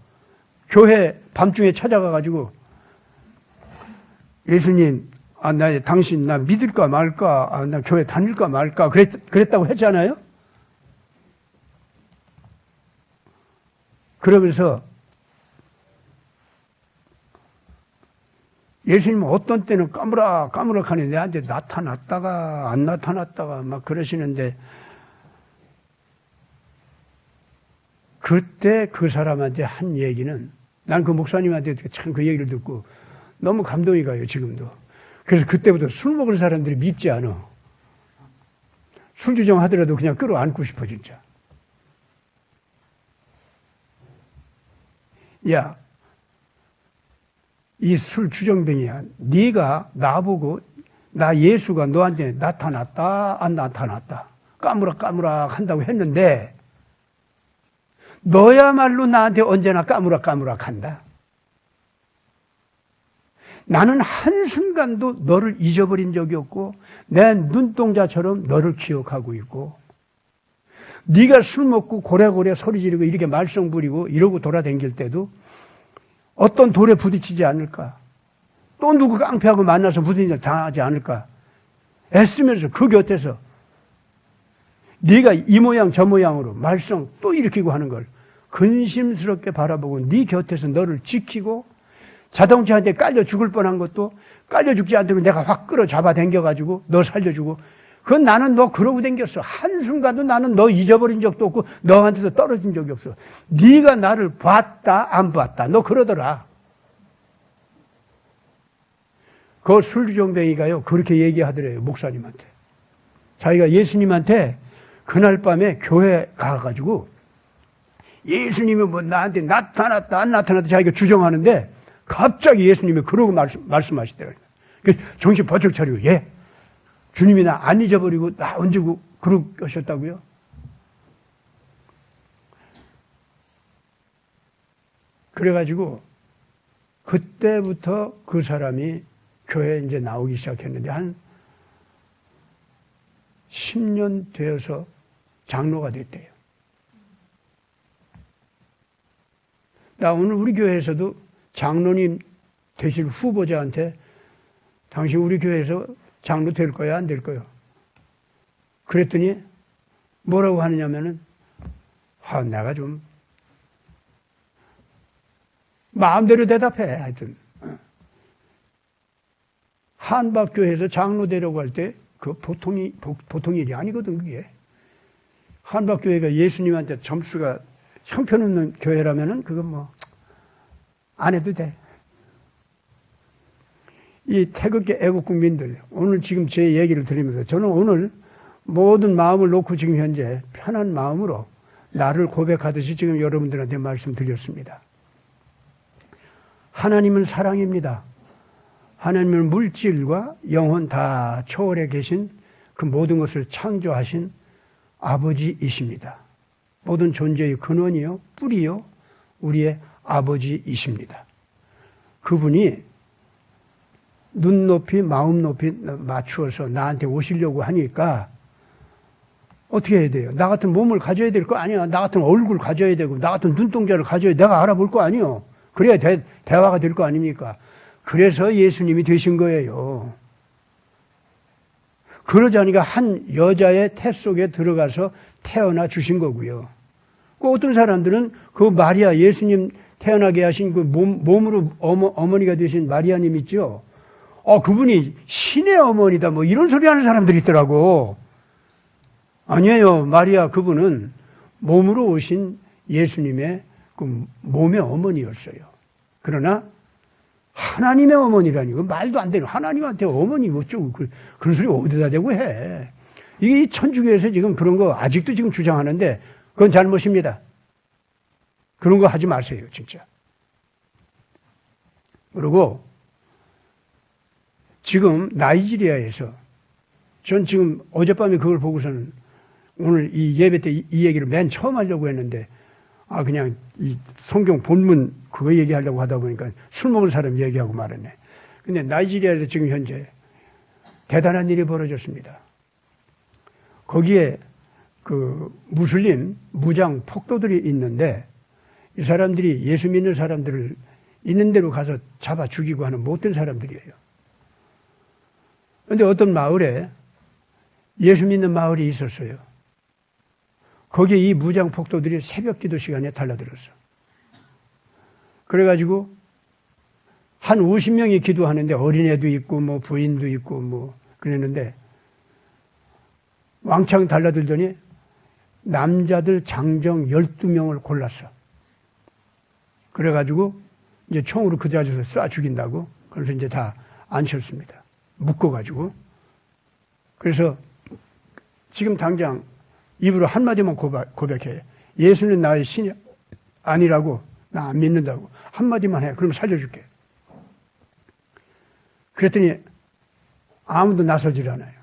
교회 밤중에 찾아가가지고 예수님, 당신 나 믿을까 말까, 나 교회 다닐까 말까 그랬다고 했잖아요. 그러면서 예수님은 어떤 때는 까무락하니 내한테 나타났다가 안 나타났다가 막 그러시는데, 그때 그 사람한테 한 얘기는, 난 그 목사님한테 참 그 얘기를 듣고 너무 감동이 가요, 지금도. 그래서 그때부터 술 먹을 사람들이 밉지 않아. 술 주정하더라도 그냥 끌어안고 싶어, 진짜. 야, 이 술 주정뱅이야. 네가 나보고 나 예수가 너한테 나타났다 안 나타났다 까무락 한다고 했는데, 너야말로 나한테 언제나 까무락 한다. 나는 한순간도 너를 잊어버린 적이 없고 내 눈동자처럼 너를 기억하고 있고, 네가 술 먹고 고래고래 소리 지르고 이렇게 말썽 부리고 이러고 돌아다닐 때도 어떤 돌에 부딪히지 않을까, 또 누구 깡패하고 만나서 무슨 일을 당하지 않을까 애쓰면서 그 곁에서 네가 이 모양 저 모양으로 말썽 또 일으키고 하는 걸 근심스럽게 바라보고 네 곁에서 너를 지키고, 자동차한테 깔려 죽을 뻔한 것도 깔려 죽지 않도록 내가 확 끌어잡아 당겨가지고 너 살려주고, 그건 나는 너 그러고 댕겼어. 한순간도 나는 너 잊어버린 적도 없고 너한테서 떨어진 적이 없어. 네가 나를 봤다 안 봤다 너 그러더라. 그 술주정뱅이가요 그렇게 얘기하더래요, 목사님한테. 자기가 예수님한테 그날 밤에 교회 가가지고 예수님이 뭐 나한테 나타났다 안 나타났다 자기가 주정하는데, 갑자기 예수님이 그러고 말씀하시더라고요. 정신 번쩍 차리고, 예, 주님이 나 안 잊어버리고 나 얹고 그러셨다고요? 그래가지고 그때부터 그 사람이 교회에 이제 나오기 시작했는데 한 10년 되어서 장로가 됐대요. 나 오늘 우리 교회에서도 장로님 되실 후보자한테 당신 우리 교회에서 장로 될 거야 안 될 거야? 그랬더니 뭐라고 하느냐면은, 내가 좀 마음대로 대답해. 하여튼 한박교회에서 장로 되려고 할 때 그 보통 일이 아니거든. 그게 한박교회가 예수님한테 점수가 형편없는 교회라면은 그건 뭐 안 해도 돼. 이 태극기 애국 국민들, 오늘 지금 제 얘기를 들으면서 저는 오늘 모든 마음을 놓고 지금 현재 편한 마음으로 나를 고백하듯이 지금 여러분들한테 말씀드렸습니다. 하나님은 사랑입니다. 하나님은 물질과 영혼 다 초월해 계신 그 모든 것을 창조하신 아버지이십니다. 모든 존재의 근원이요, 뿌리요, 우리의 아버지이십니다. 그분이 눈높이, 마음 높이 맞추어서 나한테 오시려고 하니까 어떻게 해야 돼요? 나 같은 몸을 가져야 될 거 아니야. 나 같은 얼굴 가져야 되고, 나 같은 눈동자를 가져야 내가 알아볼 거 아니요. 그래야 대화가 될 거 아닙니까? 그래서 예수님이 되신 거예요. 그러자니까 한 여자의 태 속에 들어가서 태어나 주신 거고요. 그 어떤 사람들은 그 마리아, 예수님 태어나게 하신 그 몸으로 어머니가 되신 마리아님 있죠? 그분이 신의 어머니다, 뭐 이런 소리 하는 사람들이 있더라고. 아니에요. 마리아 그분은 몸으로 오신 예수님의 그 몸의 어머니였어요. 그러나 하나님의 어머니라니, 그 말도 안 되는 하나님한테 어머니 어쩌고 그런 소리 어디다 대고 해. 이게 천주교에서 지금 그런 거 아직도 지금 주장하는데 그건 잘못입니다. 그런 거 하지 마세요, 진짜. 그리고 지금 나이지리아에서 전 지금 어젯밤에 그걸 보고서는 오늘 이 예배 때 이 얘기를 맨 처음 하려고 했는데 그냥 이 성경 본문 그거 얘기하려고 하다 보니까 술 먹은 사람 얘기하고 말았네. 근데 나이지리아에서 지금 현재 대단한 일이 벌어졌습니다. 거기에 그 무슬림 무장 폭도들이 있는데 이 사람들이 예수 믿는 사람들을 있는 대로 가서 잡아 죽이고 하는 못된 사람들이에요. 그런데 어떤 마을에 예수 믿는 마을이 있었어요. 거기에 이 무장 폭도들이 새벽 기도 시간에 달라들었어. 그래가지고 한 50명이 기도하는데 어린애도 있고 뭐 부인도 있고 뭐 그랬는데 왕창 달라들더니 남자들 장정 12명을 골랐어. 그래가지고 이제 총으로 그 자리에서 쏴 죽인다고. 그래서 이제 다 앉혔습니다. 묶어가지고. 그래서 지금 당장 입으로 한마디만 고백해. 예수는 나의 신이 아니라고, 나 안 믿는다고. 한마디만 해. 그럼 살려줄게. 그랬더니 아무도 나서질 않아요.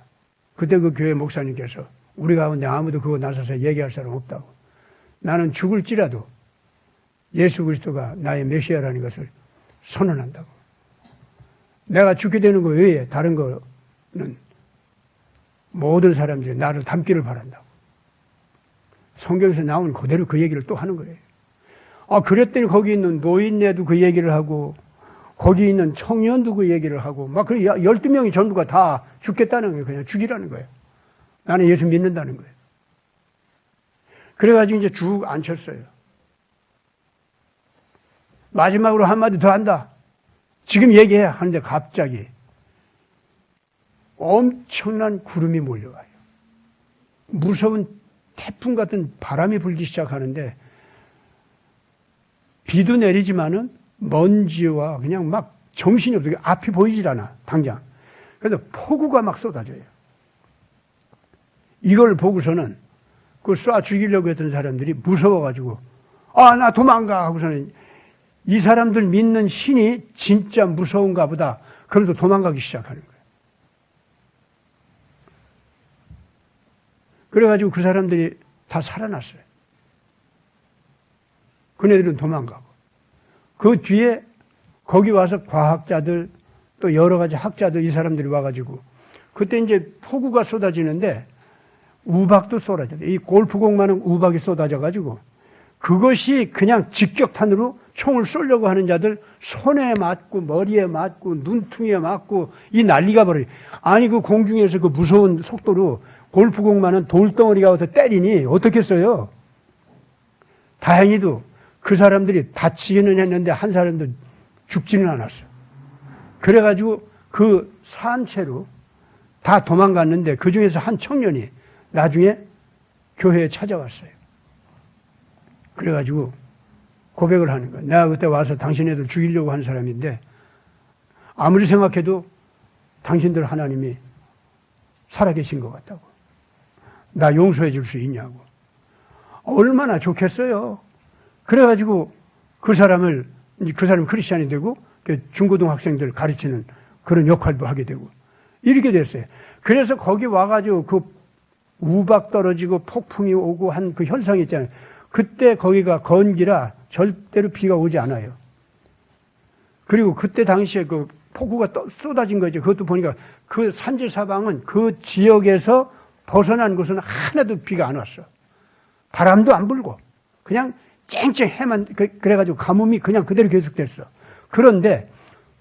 그때 그 교회 목사님께서 우리 가운데 아무도 그거 나서서 얘기할 사람 없다고. 나는 죽을지라도 예수 그리스도가 나의 메시아라는 것을 선언한다고. 내가 죽게 되는 거 외에 다른 거는 모든 사람들이 나를 닮기를 바란다고. 성경에서 나온 그대로 그 얘기를 또 하는 거예요. 그랬더니 거기 있는 노인네도 그 얘기를 하고 거기 있는 청년도 그 얘기를 하고 막 12명이 전부가 다 죽겠다는 거예요. 그냥 죽이라는 거예요. 나는 예수 믿는다는 거예요. 그래가지고 이제 쭉 앉혔어요. 마지막으로 한마디 더 한다. 지금 얘기해. 하는데 갑자기 엄청난 구름이 몰려와요. 무서운 태풍 같은 바람이 불기 시작하는데 비도 내리지만은 먼지와 그냥 막 정신이 없어요. 앞이 보이질 않아, 당장. 그래서 폭우가 막 쏟아져요. 이걸 보고서는 그 쏴 죽이려고 했던 사람들이 무서워가지고 나 도망가 하고서는 이 사람들 믿는 신이 진짜 무서운가 보다. 그러면서 도망가기 시작하는 거예요. 그래가지고 그 사람들이 다 살아났어요. 그네들은 도망가고. 그 뒤에 거기 와서 과학자들 또 여러 가지 학자들 이 사람들이 와가지고 그때 이제 폭우가 쏟아지는데 우박도 쏟아져요. 이 골프공만한 우박이 쏟아져가지고 그것이 그냥 직격탄으로 총을 쏘려고 하는 자들 손에 맞고 머리에 맞고 눈퉁이에 맞고 이 난리가 벌어요. 아니 그 공중에서 그 무서운 속도로 골프공만한 돌덩어리가 와서 때리니 어떻겠어요? 다행히도 그 사람들이 다치기는 했는데 한 사람도 죽지는 않았어. 그래가지고 그 산채로 다 도망갔는데 그 중에서 한 청년이 나중에 교회에 찾아왔어요. 그래가지고 고백을 하는 거야. 내가 그때 와서 당신네들 죽이려고 한 사람인데 아무리 생각해도 당신들 하나님이 살아계신 것 같다고. 나 용서해 줄 수 있냐고. 얼마나 좋겠어요. 그래가지고 그 사람 크리스찬이 되고 중고등학생들 가르치는 그런 역할도 하게 되고 이렇게 됐어요. 그래서 거기 와가지고 그 우박 떨어지고 폭풍이 오고 한 그 현상이 있잖아요. 그때 거기가 건기라 절대로 비가 오지 않아요. 그리고 그때 당시에 그 폭우가 쏟아진 거죠. 그것도 보니까 그 산지 사방은 그 지역에서 벗어난 곳은 하나도 비가 안 왔어. 바람도 안 불고 그냥 쨍쨍해만 그래가지고 가뭄이 그냥 그대로 계속됐어. 그런데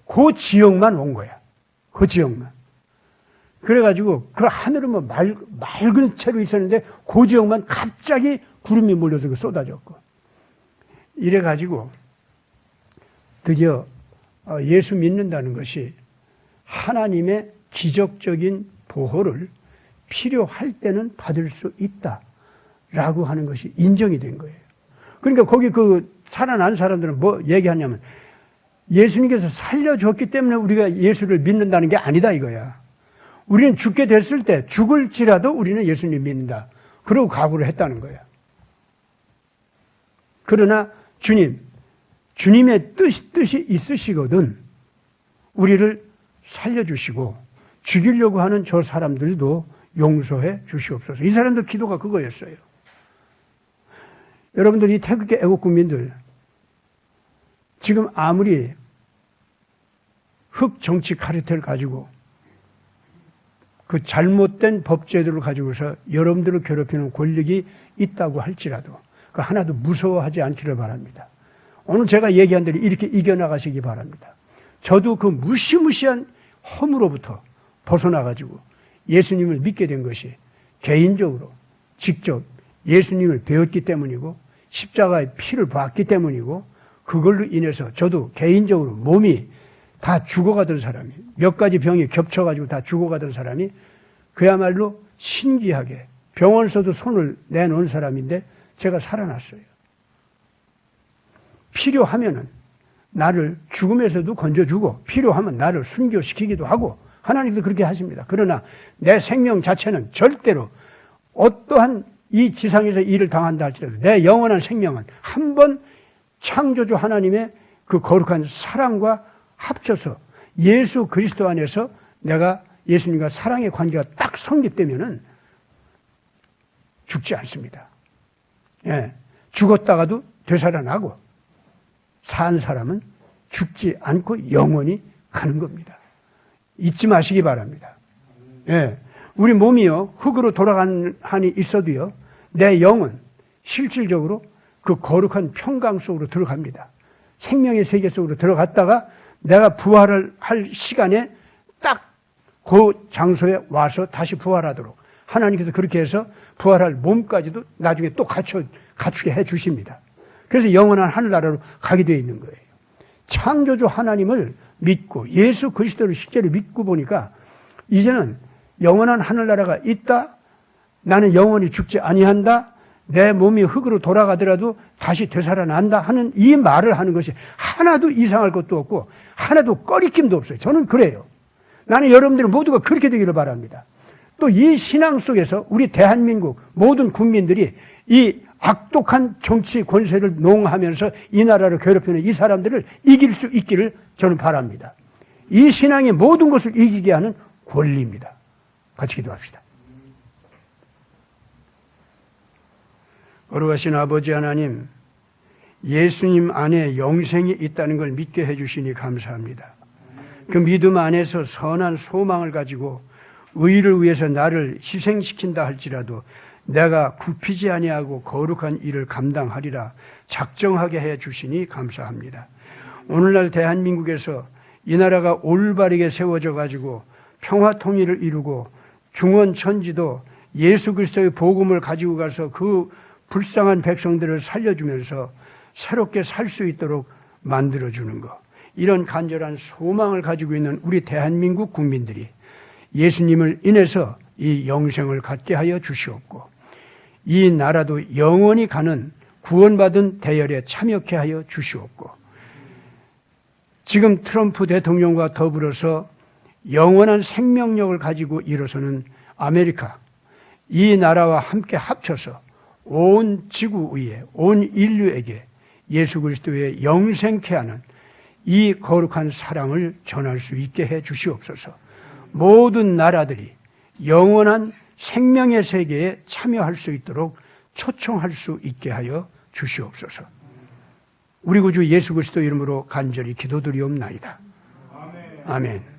그 지역만 온 거야. 그 지역만. 그래가지고 그 하늘은 뭐 맑은 채로 있었는데 그 지역만 갑자기 구름이 몰려서 쏟아졌고 이래가지고 드디어 예수 믿는다는 것이 하나님의 기적적인 보호를 필요할 때는 받을 수 있다라고 하는 것이 인정이 된 거예요. 그러니까 거기 그 살아난 사람들은 뭐 얘기하냐면 예수님께서 살려줬기 때문에 우리가 예수를 믿는다는 게 아니다 이거야. 우리는 죽게 됐을 때 죽을지라도 우리는 예수님 믿는다. 그러고 각오를 했다는 거야. 그러나 주님의 뜻이 있으시거든 우리를 살려주시고 죽이려고 하는 저 사람들도 용서해 주시옵소서. 이 사람들 기도가 그거였어요. 여러분들 이 태극기 애국국민들 지금 아무리 흑정치 카르텔 가지고 그 잘못된 법제도를 가지고서 여러분들을 괴롭히는 권력이 있다고 할지라도 그 하나도 무서워하지 않기를 바랍니다. 오늘 제가 얘기한 대로 이렇게 이겨나가시기 바랍니다. 저도 그 무시무시한 허물로부터 벗어나가지고 예수님을 믿게 된 것이 개인적으로 직접 예수님을 배웠기 때문이고 십자가의 피를 봤기 때문이고 그걸로 인해서 저도 개인적으로 몸이 다 죽어가던 사람이 몇 가지 병이 겹쳐가지고 다 죽어가던 사람이 그야말로 신기하게 병원에서도 손을 내놓은 사람인데 제가 살아났어요. 필요하면은 나를 죽음에서도 건져주고 필요하면 나를 순교시키기도 하고 하나님도 그렇게 하십니다. 그러나 내 생명 자체는 절대로 어떠한 이 지상에서 일을 당한다 할지라도 내 영원한 생명은 한 번 창조주 하나님의 그 거룩한 사랑과 합쳐서 예수 그리스도 안에서 내가 예수님과 사랑의 관계가 딱 성립되면은 죽지 않습니다. 예, 죽었다가도 되살아나고 산 사람은 죽지 않고 영원히 가는 겁니다. 잊지 마시기 바랍니다. 예, 우리 몸이요 흙으로 돌아가는 한이 있어도요 내 영은 실질적으로 그 거룩한 평강 속으로 들어갑니다. 생명의 세계 속으로 들어갔다가 내가 부활을 할 시간에 딱 그 장소에 와서 다시 부활하도록 하나님께서 그렇게 해서 부활할 몸까지도 나중에 또 갖추게 해 주십니다. 그래서 영원한 하늘나라로 가게 되어 있는 거예요. 창조주 하나님을 믿고 예수 그리스도를 실제로 믿고 보니까 이제는 영원한 하늘나라가 있다. 나는 영원히 죽지 아니한다. 내 몸이 흙으로 돌아가더라도 다시 되살아난다 하는 이 말을 하는 것이 하나도 이상할 것도 없고 하나도 꺼리낌도 없어요. 저는 그래요. 나는 여러분들 모두가 그렇게 되기를 바랍니다. 또 이 신앙 속에서 우리 대한민국 모든 국민들이 이 악독한 정치 권세를 농하면서 이 나라를 괴롭히는 이 사람들을 이길 수 있기를 저는 바랍니다. 이 신앙이 모든 것을 이기게 하는 권리입니다. 같이 기도합시다. 거룩하신 아버지 하나님, 예수님 안에 영생이 있다는 걸 믿게 해주시니 감사합니다. 그 믿음 안에서 선한 소망을 가지고 의를 위해서 나를 희생시킨다 할지라도 내가 굽히지 아니하고 거룩한 일을 감당하리라 작정하게 해주시니 감사합니다. 오늘날 대한민국에서 이 나라가 올바르게 세워져 가지고 평화 통일을 이루고 중원천지도 예수 그리스도의 복음을 가지고 가서 그 불쌍한 백성들을 살려주면서 새롭게 살 수 있도록 만들어주는 것. 이런 간절한 소망을 가지고 있는 우리 대한민국 국민들이 예수님을 인해서 이 영생을 갖게 하여 주시옵고, 이 나라도 영원히 가는 구원받은 대열에 참여케 하여 주시옵고, 지금 트럼프 대통령과 더불어서 영원한 생명력을 가지고 일어서는 아메리카, 이 나라와 함께 합쳐서 온 지구 위에, 온 인류에게 예수 그리스도의 영생케 하는 이 거룩한 사랑을 전할 수 있게 해 주시옵소서. 모든 나라들이 영원한 생명의 세계에 참여할 수 있도록 초청할 수 있게 하여 주시옵소서. 우리 구주 예수 그리스도 이름으로 간절히 기도드리옵나이다. 아멘.